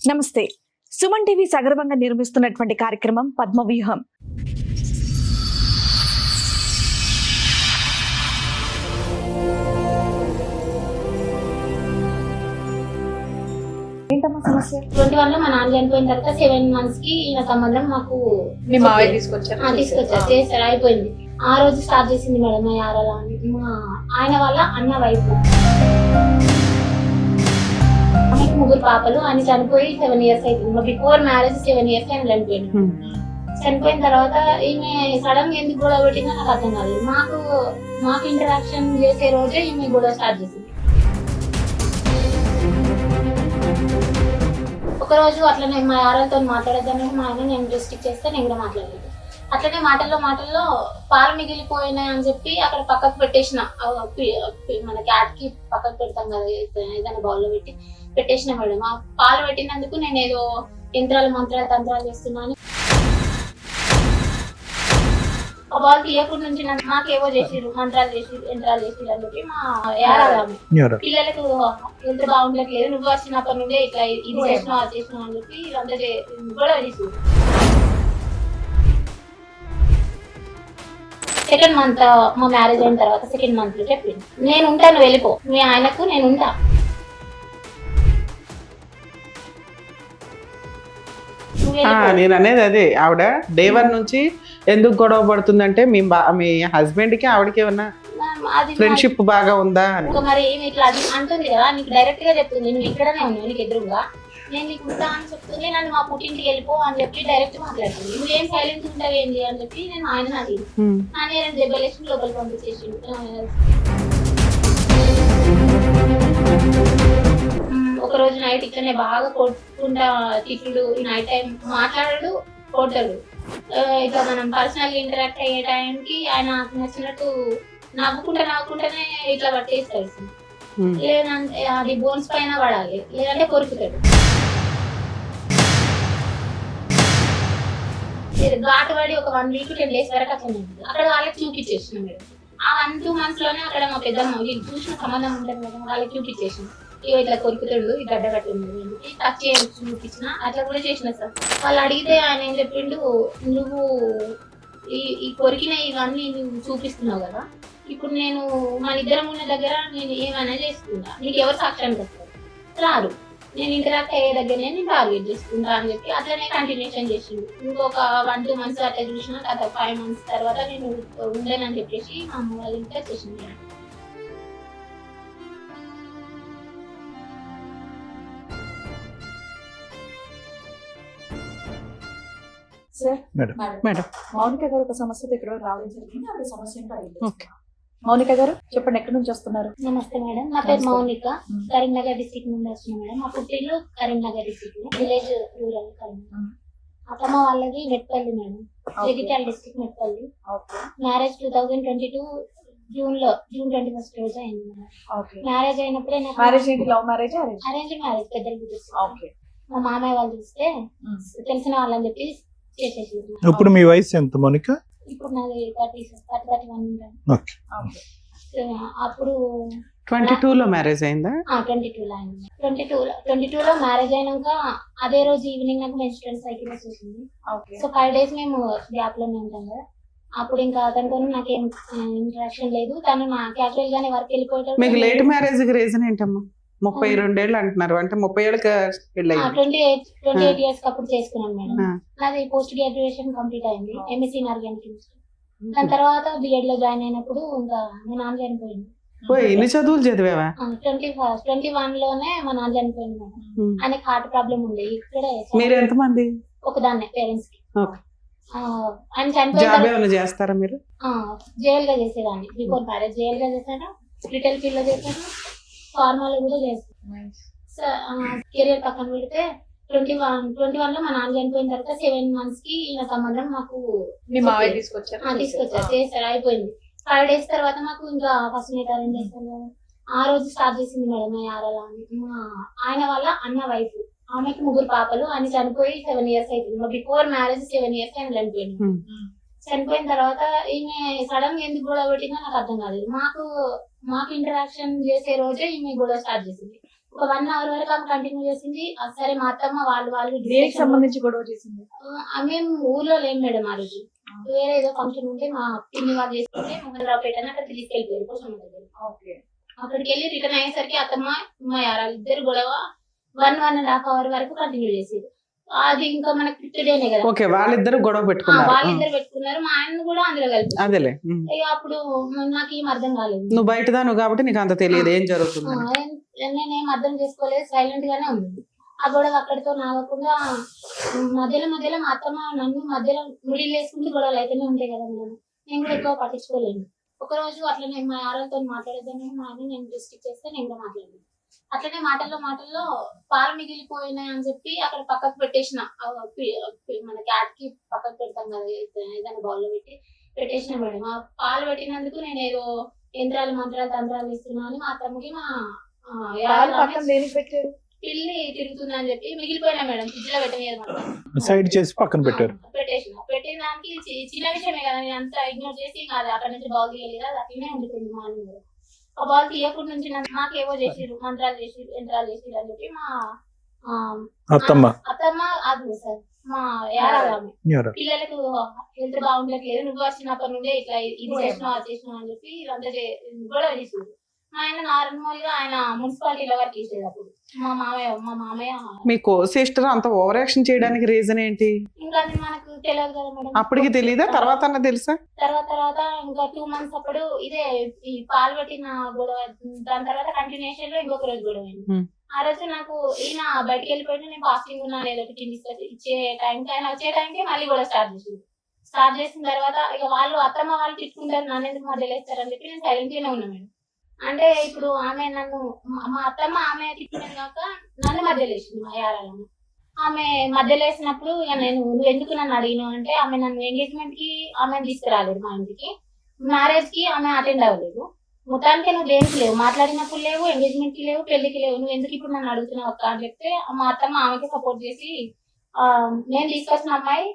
నమస్తే. సుమన్ టీవీ సగర్వంగా నిర్మిస్తున్నటువంటి కార్యక్రమం పద్మవ్యూహం. ఏంటమ్మా సమస్య? 21 లో మా నాన్న చనిపోయిన తర్వాత 7 months కి ఈయన సంబంధం మాకు మీ మావయ్య తీసుకొచ్చారు చేశారు, అయిపోయింది. ఆ రోజు స్టార్ట్ చేసింది మేడం మా యారాల అని. మా ఆయన వాళ్ళ అన్న వైపు, ఆమెకు 3 పాపలు. ఆయన చనిపోయి 7 years అవుతుంది. బిఫోర్ మ్యారేజ్ 7 years ఆయన చనిపోయింది. చనిపోయిన తర్వాత ఈమె సడన్ గా ఎందుకు గొడవ పెట్టిందో నాకు అర్థం కాలేదు. మాకు ఇంటరాక్షన్ చేసే రోజే ఈమె గొడవ స్టార్ట్ చేసింది. ఒక రోజు అట్లనే మా యారాలతో మాట్లాడేద్దామని మా ఆయన నేను రెస్ట్రిక్ట్ చేస్తే నేను కూడా మాట్లాడలేదు. అట్లనే మాటల్లో పాలు మిగిలిపోయినాయి అని చెప్పి అక్కడ పక్కకు పెట్టేసిన, మన క్యాట్ కి పక్కకు పెడతాం కదా ఏదైనా బౌల్లో పెట్టేసిన మేడం. ఆ పాలు పెట్టినందుకు నేను ఏదో మంత్రాలు తంత్రాలు చేస్తున్నాను. ఆ బాల్ తీయకుండా నుంచి నాకేవో చేసిరు, మంత్రాలు చేసిరు, యంత్రాలు చేసిరు అని చెప్పి మా యారాలు పిల్లలకు ఎంత బాగుండట్లేదు, నువ్వు వచ్చినప్పటి నుండే ఇట్లా ఇది చేసినావు అది చేసినావు అని చెప్పి ఇదంతా గొడవ చేసి. సెకండ్ మంత్ మా మ్యారేజ్ అయిన తర్వాత సెకండ్ మంత్ లో చెప్పింది, నేను ఉంటాను వెళ్ళిపో, మీ ఆయనకు నేను ఉంటా. నేను అనేది అదే, ఆవిడ డే 1 నుంచి ఎందుకు గొడవ పడుతుందంటే మీ హస్బెండ్ కి ఆవిడకి ఏమన్నా ఫ్రెండ్షిప్ బాగా ఉందా అని. మరి ఏమి ఇట్లా అది అంటుంది కదా, నీకు డైరెక్ట్ గా చెప్తుంది, నేను ఇక్కడనే ఉన్నాను నీకు ఎదురుగా, నేను నీకు ఉంటా అని చెప్తుంది. నన్ను మా పుట్టింటికి వెళ్ళిపో అని చెప్పి డైరెక్ట్ మాట్లాడుతుంది. నువ్వేం సైలెంట్ ఉంటావు ఏంటి అని చెప్పి నేను ఆయన అడిగి నాన్న 2 దెబ్బలేసి లోపలికి పంపించేసి. ఒక రోజు నైట్ ఇట్లనే బాగా కొట్టుకుంటా తిట్టుడు, నైట్ టైం మాట్లాడడు, కొట్టడు. ఇట్లా మనం పర్సనల్ ఇంటరాక్ట్ అయ్యే టైంకి ఆయన నచ్చినట్టు నవ్వుకుంటానే ఇట్లా పట్టేస్తాడు. లేదంటే అది బోన్స్ పైన పడాలి, లేదంటే కొరుకుతాడు. ఘాటు పడి ఒక 1 week 10 days వరకు అట్లా అక్కడ వాళ్ళకి చూపించేసిన మీరు. ఆ 1-2 months లోనే అక్కడ మా పెద్దమ్మ వీళ్ళు చూసిన సంబంధం ఉంటుంది కదా, వాళ్ళకి చూపించేసిన. ఇట్లా కొరుకుతాడు, ఈ గడ్డ కట్టింది టచ్ చేసి చూపించిన, అట్లా కూడా చేసిన సార్. వాళ్ళు అడిగితే ఆయన ఏం చెప్పిండు, నువ్వు ఈ కొరికిన ఇవన్నీ నువ్వు చూపిస్తున్నావు కదా, ఇప్పుడు నేను మన ఇద్దరం ఉన్న దగ్గర నేను ఏమైనా చేసుకుంటా, నీకు ఎవరు సాక్ష్యానికి వస్తారు, రారు, నేను ఇంటరాక్ట్ అయ్యే దగ్గరనే నేను టార్గెట్ చేసుకుంటా అని చెప్పి అట్లనే కంటిన్యూషన్ చేసిండు. ఇంకొక 1-2 months అట్లా చూసిన, తర్వాత 5 months తర్వాత నేను ఉండేనని చెప్పేసి మా అమ్మ వాళ్ళ ఇంట్లో చేసింది. మేడం, మౌనిక గారు ఒక సమస్యతో ఇక్కడ రావడం జరిగింది. ఆవిడ సమస్య ఏంటో అడిగింది. మౌనిక గారు చెప్పండి, ఎక్కడి నుంచి వస్తున్నారు? నమస్తే మేడం, నా పేరు మౌనిక, కరీంనగర్ డిస్ట్రిక్ట్ నుండి వస్తున్నా మేడం. మా పుట్టిల్లు Karimnagar district, village rural Karimnagar. అత్తమ్మ వాళ్ళది Metpalli madam, Jagtial district Metpalli. Marriage 2022 June 21st రోజు అయింది మేడం. మ్యారేజ్ అయినప్పుడే లవ్ మ్యారేజ్ అరేంజ్ మ్యారేజ్ పెద్దలు. మా మామయ్య వాళ్ళు చూస్తే తెలిసిన వాళ్ళని చెప్పి చేసేసి. ఇప్పుడు మీ వయసు ఎంత మౌనిక? ఇప్పుడు నాది 31 ఉంటాను. అప్పుడు 22 లో మ్యారేజ్ అయిందా? 22 లో అయింది. 22 లో మ్యారేజ్ అయినాక అదే రోజు ఈవినింగ్ నాకు మెన్స్ట్రువల్ సైకిల్ వచ్చేసింది. సో 5 days మేము గ్యాప్ లోనే ఉంటాం కదా. అప్పుడు ఇంకా అతనితో నాకేం ఇంటరాక్షన్ లేదు, తను నా క్యాజువల్ గానే వర్క్ వెళ్ళిపోయాడు. మీకు లేట్ మ్యారేజ్ కి రీజన్ ఏంటమ్మా? 32 ఏళ్ళు అంటున్నారు, అంటే 30 ఏళ్ళకి పెళ్ళి. 28 years అప్పుడు చేసుకున్నాను మేడం. నాది పోస్ట్ గ్రాడ్యుయేషన్ కంప్లీట్ అయింది, ఎంఎస్సీ ఇన్ ఆర్గానిక్ కెమిస్ట్రీ. దాని తర్వాత బిఎడ్ లో జాయిన్ అయినప్పుడు ఇంకా మా నాన్న చనిపోయింది. ఎన్ని చదువులు చదివావా? 21 లోనే మా నాన్న చనిపోయింది మేడం. ఆయనకి హార్ట్ ప్రాబ్లం ఉంది. ఇక్కడే మీరు ఎంత మంది? ఒకదాన్నే పేరెంట్స్ కి. ఆయన చనిపోయిన చేస్తారా మీరు? జైల్ గా చేసేదాన్ని. బిఫోర్ మ్యారేజ్ జైల్ గా చేశాను, రిటైల్ ఫీల్డ్ లో చేశాను, ఫార్మాలో కూడా చేస్తాను. కెరియర్ పక్కన పెడితే 21 లో మా నాన్న చనిపోయిన తర్వాత 7 months కి ఈయన సంబంధం మాకు మీ మావయ్య తీసుకొచ్చారు చేశారు, అయిపోయింది. 5 days తర్వాత మాకు ఇంకా ఫస్ట్ నైట్ అరేంజ్ చేస్తాను కదా, ఆ రోజు స్టార్ట్ చేసింది మేడం మా యారాల అని. మా ఆయన వాళ్ళ అన్న వైఫ్, ఆమెకి 3 పాపలు. ఆయన చనిపోయి 7 years అవుతుంది. బిఫోర్ మ్యారేజ్ 7 years ఆయన చనిపోయింది. చనిపోయిన తర్వాత ఈమె సడన్ గా ఎందుకు గొడవ పెట్టిందో నాకు అర్థం కాలేదు. మాకు ఇంటరాక్షన్ చేసే రోజే ఈమె గొడవ స్టార్ట్ చేసింది. ఒక 1 అవర్ వరకు ఆమె కంటిన్యూ చేసింది. సరే మా అత్తమ్మ వాళ్ళు దేనికి సంబంధించి గొడవ చేసింది? మేము ఊర్లో లేము మేడం ఆ రోజు. వేరే ఏదో ఫంక్షన్ ఉంటే మా పిన్ని వాళ్ళు చేసుకుంటే మొహన్రావుపేట అని అక్కడ తీసుకెళ్ళిపోయారు కోసం దగ్గర. అక్కడికి వెళ్ళి రిటర్న్ అయ్యేసరికి అత్తమ్మ మా యారాలు ఇద్దరు గొడవ 1.5 అవర్ వరకు కంటిన్యూ చేసేది. అది ఇంకా మనకి 5th డేనే కదా. ఓకే, వాళ్ళిద్దరు గొడవ పెట్టుకున్నారు. వాళ్ళిద్దరు పెట్టుకున్నారు, మా ఆయన కూడా అందులో కలిపి. అదేలే. ఇక అప్పుడు నాకు ఏం అర్థం కాలేదు. నువ్వు బయటదాను కాబట్టి నీకు అంత తెలియదు ఏం జరుగుతుంది. నేనేం అర్థం చేసుకోలేదు, సైలెంట్ గానే ఉంది. ఆ గొడవ అక్కడితో నాగకుండా మధ్యలో మా అత్తమ్మ నన్ను మధ్యలో ముడి వేసుకుంటూ గొడవలు అయితేనే ఉంటాయి కదా మేడం. నేను కూడా ఎక్కువ పట్టించుకోలేను. ఒక రోజు అట్లనే మా ఆరోగ్యంతో మాట్లాడేద్దామని మా ఆయన నేను డిస్ట్రిక్ట్ చేస్తే నేను కూడా మాట్లాడలేదు. అట్లనే మాటల్లో పాలు మిగిలిపోయినాయి అని చెప్పి అక్కడ పక్కకు పెట్టేసిన, మన క్యాట్ కి పక్కకు పెడతాం కదా ఏదైనా బౌల్లో పెట్టేసిన మేడం. ఆ పాలు పెట్టినందుకు నేను ఏదో మంత్రాలు తంత్రాలు ఇస్తున్నా అని మా అత్తమ్మకి మా పిల్లి తిరుగుతుందని అని చెప్పి మిగిలిపోయినా మేడం. ఫ్రిడ్జ్ లో పెట్టలేదు, సైడ్ చేసి పక్కన పెట్టారు. పెట్టిన దానికి చిన్న విషయమే కదా, నేను అంతా ఇగ్నోర్ చేసి కాదు అక్కడ నుంచి బౌల్ తీయాలి కదా, అట్లనే ఉండిపోయింది మార్నింగ్. ఆ బాల్ తీయకుండా నుంచి నాకేవో చేసిరు, మంత్రాలు చేసిరు, యంత్రాలు చేసిరు అని చెప్పి మా అత్తమ్మ అది సార్ మా యారాలు పిల్లలకు హెల్త్ బాగుండట్లేదు, నువ్వు వచ్చినప్పటి నుండే ఇట్లా ఇది చేసినావు అది చేసినావు అని చెప్పి ఇదంతా గొడవ చేసారు. ఆయన నార్మల్ గా ఆయన మున్సిపాలిటీలో వర్క్ చేసేది. అప్పుడు మా మామయ్య మీ కో సిస్టర్ అంత ఓవర్ యాక్షన్ చేయడానికి రీజన్ ఏంటి? ఇంకా అది మనకు తెలియదు కదా మేడం. అప్పటికి తెలీదా? తర్వాత తెలుసా? తర్వాత ఇంకా 2 months అప్పుడు ఇదే ఈ పాలు పెట్టిన గొడవ. దాని తర్వాత కంటిన్యూషన్ లో ఇంకొక రోజు గొడవ అయింది. ఆ రోజు నాకు ఈయన బయటకు వెళ్ళిపోయినా నేను ఫాస్టింగ్ ఉన్నాను, ఏదో ఒకటి ఇచ్చే టైంకి ఆయన వచ్చే టైంకి మళ్ళీ కూడా స్టార్ట్ చేసిన తర్వాత ఇక వాళ్ళు అత్తమ్మ వాళ్ళు తిట్టుకుంటారు, నన్ను ఎందుకు మధ్యలో వేస్తారని చెప్పి నేను సైలెంట్ గానే ఉన్నా మేడం. అంటే ఇప్పుడు ఆమె నన్ను మా అత్తమ్మ ఆమె తిట్టినది కాక నన్ను మధ్యలో వేసింది మా యారాలను. ఆమె మధ్యలో వేసినప్పుడు ఇక నువ్వు ఎందుకు నన్ను అడిగినావు అంటే, ఆమె నన్ను ఎంగేజ్మెంట్ కి ఆమె తీసుకురాలేదు మా ఇంటికి, మ్యారేజ్ కి ఆమె అటెండ్ అవ్వలేదు. మొత్తానికి నువ్వు దేనికి లేవు, మాట్లాడినప్పుడు లేవు, ఎంగేజ్మెంట్ కి లేవు, పెళ్లికి లేవు, నువ్వు ఎందుకు ఇప్పుడు నన్ను అడుగుతున్నావు అక్క అని చెప్తే మా అత్తమ్మ ఆమెకి సపోర్ట్ చేసి నేను తీసుకొచ్చిన అమ్మాయి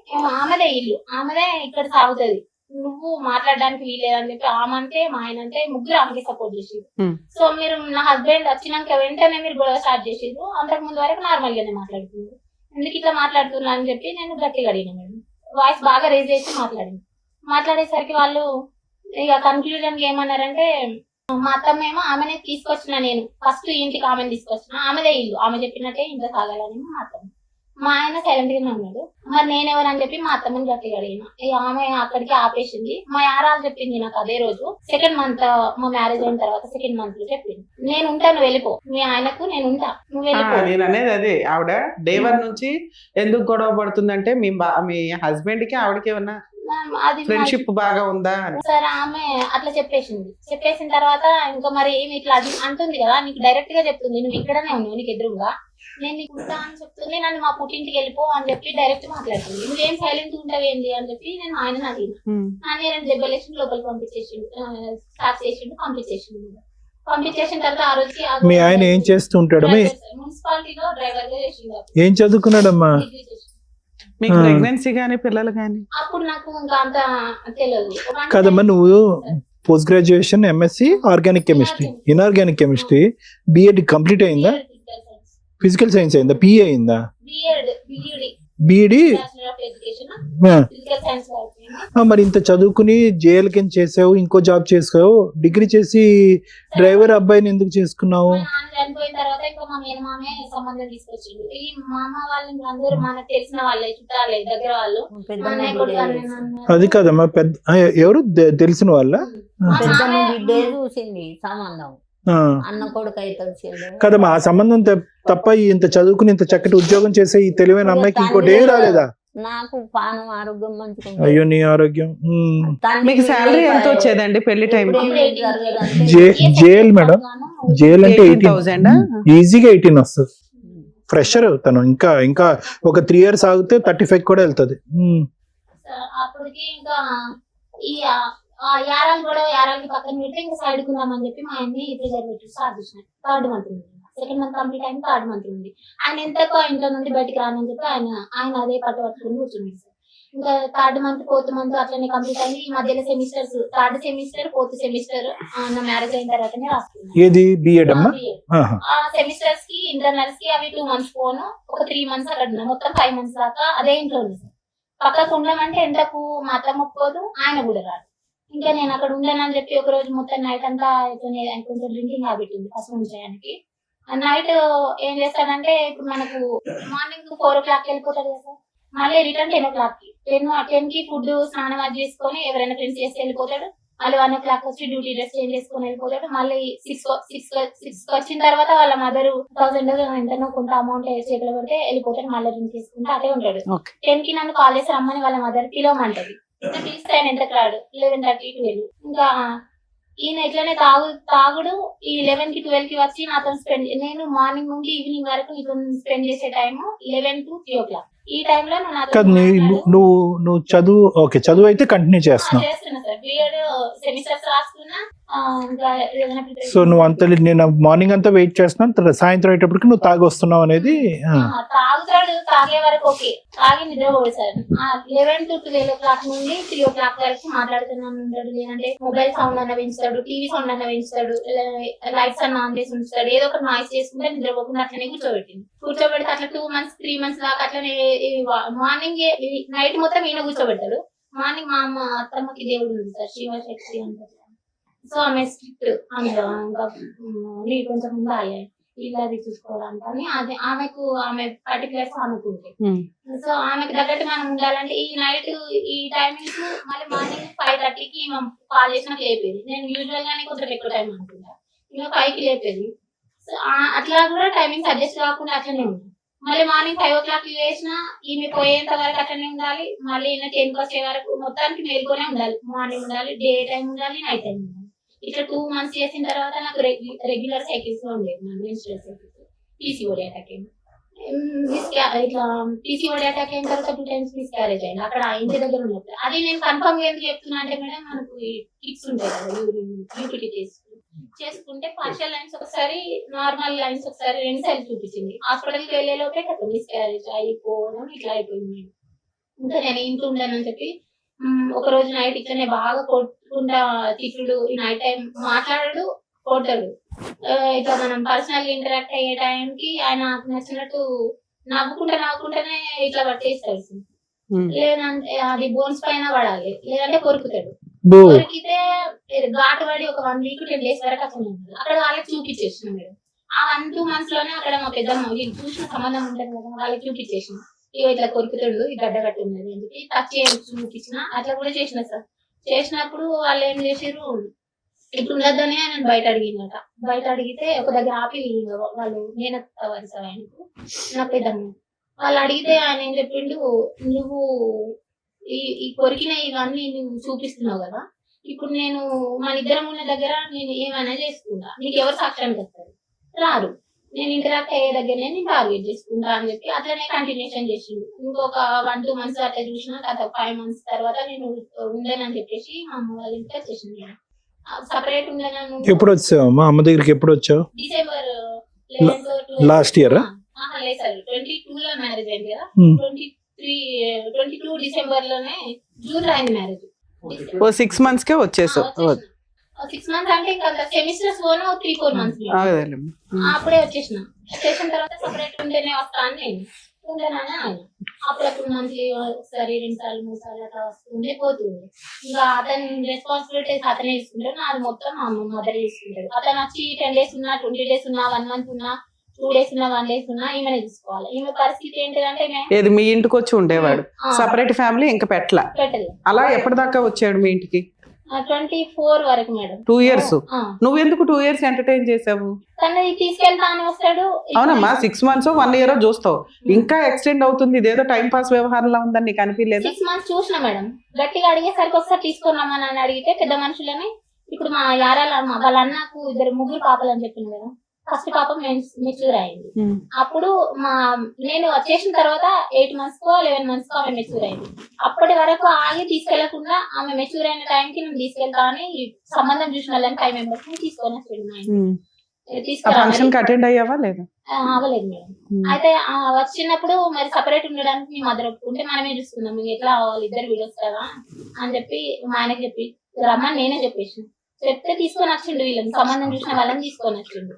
ఆమెదే ఇల్లు, ఆమెదే ఇక్కడ సాగుతుంది, నువ్వు మాట్లాడడానికి వీలేదని చెప్పి ఆమె అంటే మా ఆయన అంటే ముగ్గురు ఆమెకి సపోర్ట్ చేసేది. సో మీరు నా హస్బెండ్ వచ్చినాక వెంటనే మీరు గొడవ స్టార్ట్ చేసేది, అంతకు ముందు వరకు నార్మల్ గానే మాట్లాడుతున్నారు, ఎందుకు ఇట్లా మాట్లాడుతున్నా అని చెప్పి నేను గట్టిగా అడిగిన మేడం. వాయిస్ బాగా రేజ్ చేసి మాట్లాడేసరికి వాళ్ళు ఇక కన్క్లూజన్ కి ఏమన్నారంటే, మా అత్తమ్మ ఏమో ఆమెనే తీసుకొచ్చిన, నేను ఫస్ట్ ఇంటికి ఆమెను తీసుకొచ్చిన, ఆమెదే ఇల్లు, ఆమె చెప్పినట్టే ఇంట్లో సాగాలని మా అత్తమ్మ. మా ఆయన సైలెంట్ గానే ఉన్నాడు. మరి నేనెవరని చెప్పి మా అత్తమ్మని గట్టిగా అడిగిన. ఆమె అక్కడికి ఆపేసింది. మా యారాలు చెప్పింది నాకు అదే రోజు 2nd month మా మ్యారేజ్ అయిన తర్వాత 2nd month లో చెప్పింది, నేను ఉంటా నువ్వు వెళ్ళిపో, మీ ఆయనకు నేను ఉంటా నువ్వు వెళ్ళిపో. నేను అనేది అదే, ఆవిడ డే 1 నుంచి ఎందుకు గొడవ పడుతుందంటే మీ హస్బెండ్ కి ఆవిడకి ఏమన్నా అది ఫ్రెండ్షిప్ బాగా ఉందా అని. సరే ఆమె అట్లా చెప్పేసిన తర్వాత ఇంకా మరి ఏమి ఇట్లా అది అంటుంది కదా, నీకు డైరెక్ట్ గా చెప్తుంది, నువ్వు ఇక్కడనే ఉన్నావు నీకు ఎదురుగా, నేను నీకు ఉంటా అని చెప్తుంది, నన్ను మా పుట్టింటికి వెళ్ళిపో అని చెప్పి డైరెక్ట్ మాట్లాడుతుంది. నువ్వేం సైలెంట్ ఉంటావు ఏంటి అని చెప్పి నేను ఆయన అడిగిన. నన్ను 2 దెబ్బలేసి లోపలికి పంపించేసిండు. పంపించేసిన తర్వాత ఆ రోజుకి మీ ఆయన ఏం చేస్తుంటాడు? మున్సిపాలిటీలో డ్రైవర్ గా చేసిండు. ఏం చదువుకున్నాడమ్మా? మీకు ప్రెగ్నెన్సీ గానీ పిల్లలు గానీ? అప్పుడు నాకు ఇంకా అంత తెలియదు కదమ్మా. నువ్వు post graduation MSc organic chemistry, inorganic chemistry, BEd complete అయిందా? ఫిజికల్ సైన్స్ అయిందా? పిఏ అయిందా? బిఈడి. మరి ఇంత చదువుకుని జేఎల్ కింద చేసావు, ఇంకో జాబ్ చేసావు, డిగ్రీ చేసి డ్రైవర్ అబ్బాయిని ఎందుకు చేసుకున్నావు? చనిపోయిన తర్వాత ఇంకా మా మేనమామే సంబంధం తీసుకొచ్చిండు. ఈ మామ వాళ్ళు అందరూ మనకు తెలిసిన వాళ్ళే, చుట్టాలే, దగ్గర వాళ్ళు. అది కాదమ్మా, పెద్ద ఎవరు తెలిసిన వాళ్ళ? చూసింది సంబంధం, అన్న కొడుకు అయితే కదమ్మా. ఆ సంబంధం తప్ప ఇంత చదువుకుని ఇంత చక్కటి ఉద్యోగం చేసే ఈ తెలివైన అమ్మాయికి ఇంకోటి ఏం రాలేదా? నాకు పానం ఆరోగ్యం మంచిగా. అయ్యో నీ ఆరోగ్యం. మీకు శాలరీ ఎంత వచ్చేదండి పెళ్లి టైం? జేఎల్ మేడం, జేఎల్ అంటే 18,000 ఈజీగా 18 వస్తుంది. ఫ్రెషర్ తను, ఇంకా ఒక 3 years ఆగితే 35 కూడా వెళ్తుంది. అప్పటికి ఇంకా ఈ యారాలు కూడా యారాలకి పక్కన పెట్టి ఇంకా సైడ్ కుందామని చెప్పి మా ఆయన్ని ప్రిజర్వేటివ్ స్టార్ట్ చేసినాడు. 3rd month ఉంది, 2nd month కంప్లీట్ అయింది, 3rd month ఉంది. ఆయన ఎంతకో ఇంట్లో నుండి బయటకు రానని చెప్పి ఆయన అదే పట్టుకుని కూర్చున్నాడు సార్. ఇంకా 3rd మంత్ 4th మంత్ అట్లనే కంప్లీట్ అయింది. ఈ మధ్యలో semesters 3rd semester 4th semester నా మ్యారేజ్ అయిన తర్వాతనే రాసుకున్నాను. ఏది బిఎడ్ అమ్మా? ఆ సెమిస్టర్స్ కి ఇంటర్నల్స్ కి అవి 2 months పోను, ఒక 3 months అక్కడ ఉన్నా. మొత్తం 5 months దాకా అదే ఇంట్లో ఉంది సార్. పక్కకు ఉండమంటే ఎంతకు మా అత్తమ్మ ఒప్పుకోదు, ఆయన కూడా రాదు. ఇంకా నేను అక్కడ ఉండనని చెప్పి ఒక రోజు మొత్తం నైట్ అంతా కొంచెం డ్రింకింగ్ హ్యాబిట్ ఉంది ఫస్ట్ నుంచి ఆయనకి. నైట్ ఏం చేస్తాడంటే ఇప్పుడు మనకు మార్నింగ్ 4 o'clock వెళ్ళిపోతాడు కదా సార్, మళ్ళీ రిటర్న్ 10 o'clock కి 10 కి ఫుడ్ స్నానం అది చేసుకొని ఎవరైనా ఫ్రెండ్స్ చేసి వెళ్ళిపోతాడు. మళ్ళీ 1 o'clock వచ్చి డ్యూటీ డ్రెస్ చేంజ్ చేసుకొని వెళ్ళిపోతాడు. మళ్ళీ 6 వచ్చిన తర్వాత వాళ్ళ మదర్ 1000 ఎంతనో కొంత అమౌంట్ చేతిలో పెడితే వెళ్ళిపోతాడు. మళ్ళీ డ్రింక్ చేసుకుంటే అదే ఉంటాడు. 10 కి నన్ను కాల్ చేసి రమ్మని వాళ్ళ మదర్ పిలవమంటది. పిలిస్తే ఆయన ఎంత రాడు, 11:30 12. ఇంకా ఈయన ఇట్లనే తాగుడు ఈ 11 కి 12 కి వచ్చి నాతో స్పెండ్, నేను మార్నింగ్ నుండి ఈవినింగ్ వరకు నీతో స్పెండ్ చేసే టైం 11 to 3 o'clock. ఈ టైంలో నువ్వు చదువు ఓకే, చదువు అయితే కంటిన్యూ చేస్తున్నావు. చేస్తున్నా సార్, బిఎడ్ సెమిస్టర్స్ రాస్తున్నా. సో నువ్వు అంత నేను మార్నింగ్ అంతా వెయిట్ చేస్తున్నాను, సాయంత్రం అయ్యేటప్పటికి నువ్వు తాగి వస్తున్నావు అనేది. తాగుతాడు, తాగే వరకు ఓకే, తాగి నిద్రపోడు సార్. 11 to 12 o'clock నుండి 3 o'clock వరకు మాట్లాడుతున్నాను ఉంటాడు. లేదంటే మొబైల్ సౌండ్ అన్న పెంచుతాడు, టీవీ సౌండ్ అన్న పెంచుతాడు, లైట్స్ అన్న ఆన్ చేసి ఉంచుతాడు. ఏదో ఒక నాయిస్ చేసుకుంటే నిద్రపోకుండా అట్లనే కూర్చోబెడితే అట్లా 2 months 3 months దాకా అట్లనే మార్నింగ్ నైట్ మొత్తం ఈయన కూర్చోబెడతాడు. మార్నింగ్ మా అమ్మ అత్తమ్మకి దేవుడు ఉంది సార్, శివశక్తి అంటారు. సో ఆమె స్ట్రిక్ట్, అందులో ఇంకా నీకు కొంచెం ఉండాలి ఇల్లు చూసుకోవడానికి అని. అదే ఆమె పర్టికులర్స్ అనుకుంటాయి. సో ఆమెకు తగ్గట్టు మనం ఉండాలంటే ఈ నైట్ ఈ టైమింగ్స్ మళ్ళీ మార్నింగ్ 5:30కి కాల్ చేసినాక లేపేది. నేను యూజువల్ గానే కొంచెం ఎక్కువ టైం అనుకుంటా, ఇంకా 5కి లేపేది. సో అట్లా కూడా టైమింగ్స్ అడ్జస్ట్ కాకుండా అట్లనే ఉంది. మళ్ళీ మార్నింగ్ 5 o'clock వేసినా ఈమె పోయేంత వరకు అట్లనే ఉండాలి. మళ్ళీ ఈయన 10కి వచ్చే వరకు మొత్తానికి మేలుకొనే ఉండాలి. మార్నింగ్ ఉండాలి, డే టైం ఉండాలి, నైట్ టైం ఉండాలి. ఇట్లా 2 months చేసిన తర్వాత నాకు రెగ్యులర్ సైకిల్స్ లో ఉండేది, మెన్స్ట్రువల్ సైకిల్స్. పీసీఓడి అటాక్ అయింది. ఇట్లా పీసీఓడి అటాక్ అయిన తర్వాత 2 times మిస్క్యారేజ్ అయింది అక్కడ ఇంటి దగ్గర ఉన్నప్పుడు. అది నేను కన్ఫర్మ్ ఎందుకు చెప్తున్నా అంటే మేడం, మనకు కిట్స్ ఉంటాయి కదా యూపీటీ చేసుకుంటే పార్షియల్ లైన్స్ ఒకసారి, నార్మల్ లైన్స్ ఒకసారి, 2 samples చూపించింది. హాస్పిటల్కి వెళ్లే లోపే కదా మిస్క్యారేజ్ అయిపోవడం ఇట్లా అయిపోయింది. ఇంకా నేను ఇంట్లో ఉండనని చెప్పి ఒక రోజు నైట్ ఇట్లనే బాగా కొట్టుకుంటా తిట్టుడు, ఈ నైట్ టైం మాట్లాడాడు, కొట్టాడు. ఇట్లా మనం పర్సనల్ ఇంటరాక్ట్ అయ్యే టైంకి ఆయన నచ్చినట్టు నవ్వుకుంటానే ఇట్లా పట్టేస్తాడు. లేదంటే అది బోన్స్ పైన పడాలి, లేదంటే కొరుకుతాడు. కొరికితే ఘాటు పడి ఒక 1 week 10 days వరకు అసలు ఉంటుంది. అక్కడ వాళ్ళకి చూపించేసిన మేడం. ఆ 1-2 months లోనే అక్కడ మా పెద్దమ్మ వీళ్ళు చూసిన సంబంధం ఉంటుంది కదా, వాళ్ళకి చూపించేసిన ఇట్లా కొరుకుతాడు, ఈ గడ్డ కట్టి ఉన్నది అని చెప్పి టచ్ చూపించిన. అట్లా కూడా చేసిన సార్. చేసినప్పుడు వాళ్ళు ఏం చేసారు, ఇప్పుడు ఉండద్దని ఆయన బయట అడిగినట. బయట అడిగితే ఒక దగ్గర ఆపి వాళ్ళు నేనత్త వరుస ఆయనకు నా పెద్దమ్మ వాళ్ళు అడిగితే ఆయన ఏం చెప్పిండు, నువ్వు ఈ కొరికిన ఇవన్నీ నువ్వు చూపిస్తున్నావు కదా, ఇప్పుడు నేను మన ఇద్దరం ఉన్న దగ్గర నేను ఏమైనా చేసుకుంటా, నీకు ఎవరు సాక్ష్యానికి వస్తారు? రారు. నేను ఇంటరాక్ట్ అయ్యే దగ్గరనే నేను టార్గెట్ చేసుకుంటా అని చెప్పి అట్లనే కంటిన్యూషన్ చేసిండు. ఇంకొక 1-2 months అట్లా చూసిన తర్వాత 5 months తర్వాత నేను ఉండనని చెప్పేసి మా అమ్మ వాళ్ళ ఇంటికి వచ్చేసింది. సపరేట్ ఉండను. ఎప్పుడు వచ్చావు మా అమ్మ దగ్గరికి? ఎప్పుడు వచ్చావు? December last year? లేదు సార్, 22 లో మ్యారేజ్ అయింది కదా, 22 December లోనే, జూన్ లో అయింది మ్యారేజ్. 6 months కే వచ్చేసావు? 6 months అంటే ఇంకా సెమిస్టర్స్ పోను 3-4 months అప్పుడే వచ్చేసిన తర్వాత సపరేట్ ఉంటేనే వస్తా అని నేను ఉండేనని ఆయన. అప్పుడప్పుడు మంత్లీ ఒకసారి 2 సార్లు 3 సార్లు అట్లా వస్తుండే పోతుంది. ఇంకా అతని రెస్పాన్సిబిలిటీస్ అతనే తీసుకుంటాడు, నాది మొత్తం మా మదర్ తీసుకుంటాడు. అతను వచ్చి 10 days ఉన్నా, 20 days ఉన్నా, 1 month ఉన్నా, 2 days ఉన్నా, 1 day ఉన్నా ఈమెనే తీసుకోవాలి. ఈమె పరిస్థితి ఏంటిదంటే ఏది మీ ఇంటికి వచ్చి ఉండేవాడు, సపరేట్ ఫ్యామిలీ ఇంకా పెట్టలేదు. అలా ఎప్పటిదాకా వచ్చాడు మీ ఇంటికి? 24 వరకు మేడం. 2 years. నువ్వు ఎందుకు 2 years ఎంటర్టైన్ చేసావు? తనని తీసుకెళ్తా అని వస్తాడు. అవునమ్మా, 6 months 1 year చూస్తావు, ఇంకా ఎక్స్టెండ్ అవుతుంది. ఇదేదో టైం పాస్ వ్యవహారంలో ఉందని నీకు అనిపించలేదు? 6 months చూసిన మేడం. గట్టిగా అడిగేసరికి ఒకసారి తీసుకున్నామని అని అడిగితే పెద్ద మనుషులని, ఇప్పుడు మా యారాల వాళ్ళ అన్నకు 2 పాపలు అని చెప్పింది కదా, ఫస్ట్ పాప మెచ్యూర్ అయింది. అప్పుడు నేను వచ్చేసిన తర్వాత 8 months కో 11 months కో ఆమె మెచ్యూర్ అయింది. అప్పటి వరకు ఆగి తీసుకెళ్లకుండా ఆమె మెచ్యూర్ అయిన టైంకి నేను తీసుకెళ్తా అని సంబంధం చూసిన వాళ్ళని 5 members తీసుకొని వచ్చాడు. ఆ ఫంక్షన్ కి అటెండ్ అయ్యావా లేదా? అవ్వలేదు మేడం. అయితే వచ్చినప్పుడు మరి సపరేట్ ఉండడానికి మీ మదర్ ఒప్పుకుంటే మనమే చూసుకుందాం, మీకు ఎట్లా అవ్వాలి, ఇద్దరు వీడియోస్ కదా అని చెప్పి మా ఆయనకి చెప్పి రమ్మని నేనే చెప్పేసి చెప్తే తీసుకొని వచ్చిండు. వీళ్ళని సంబంధం చూసిన వాళ్ళని తీసుకొని వచ్చిండు.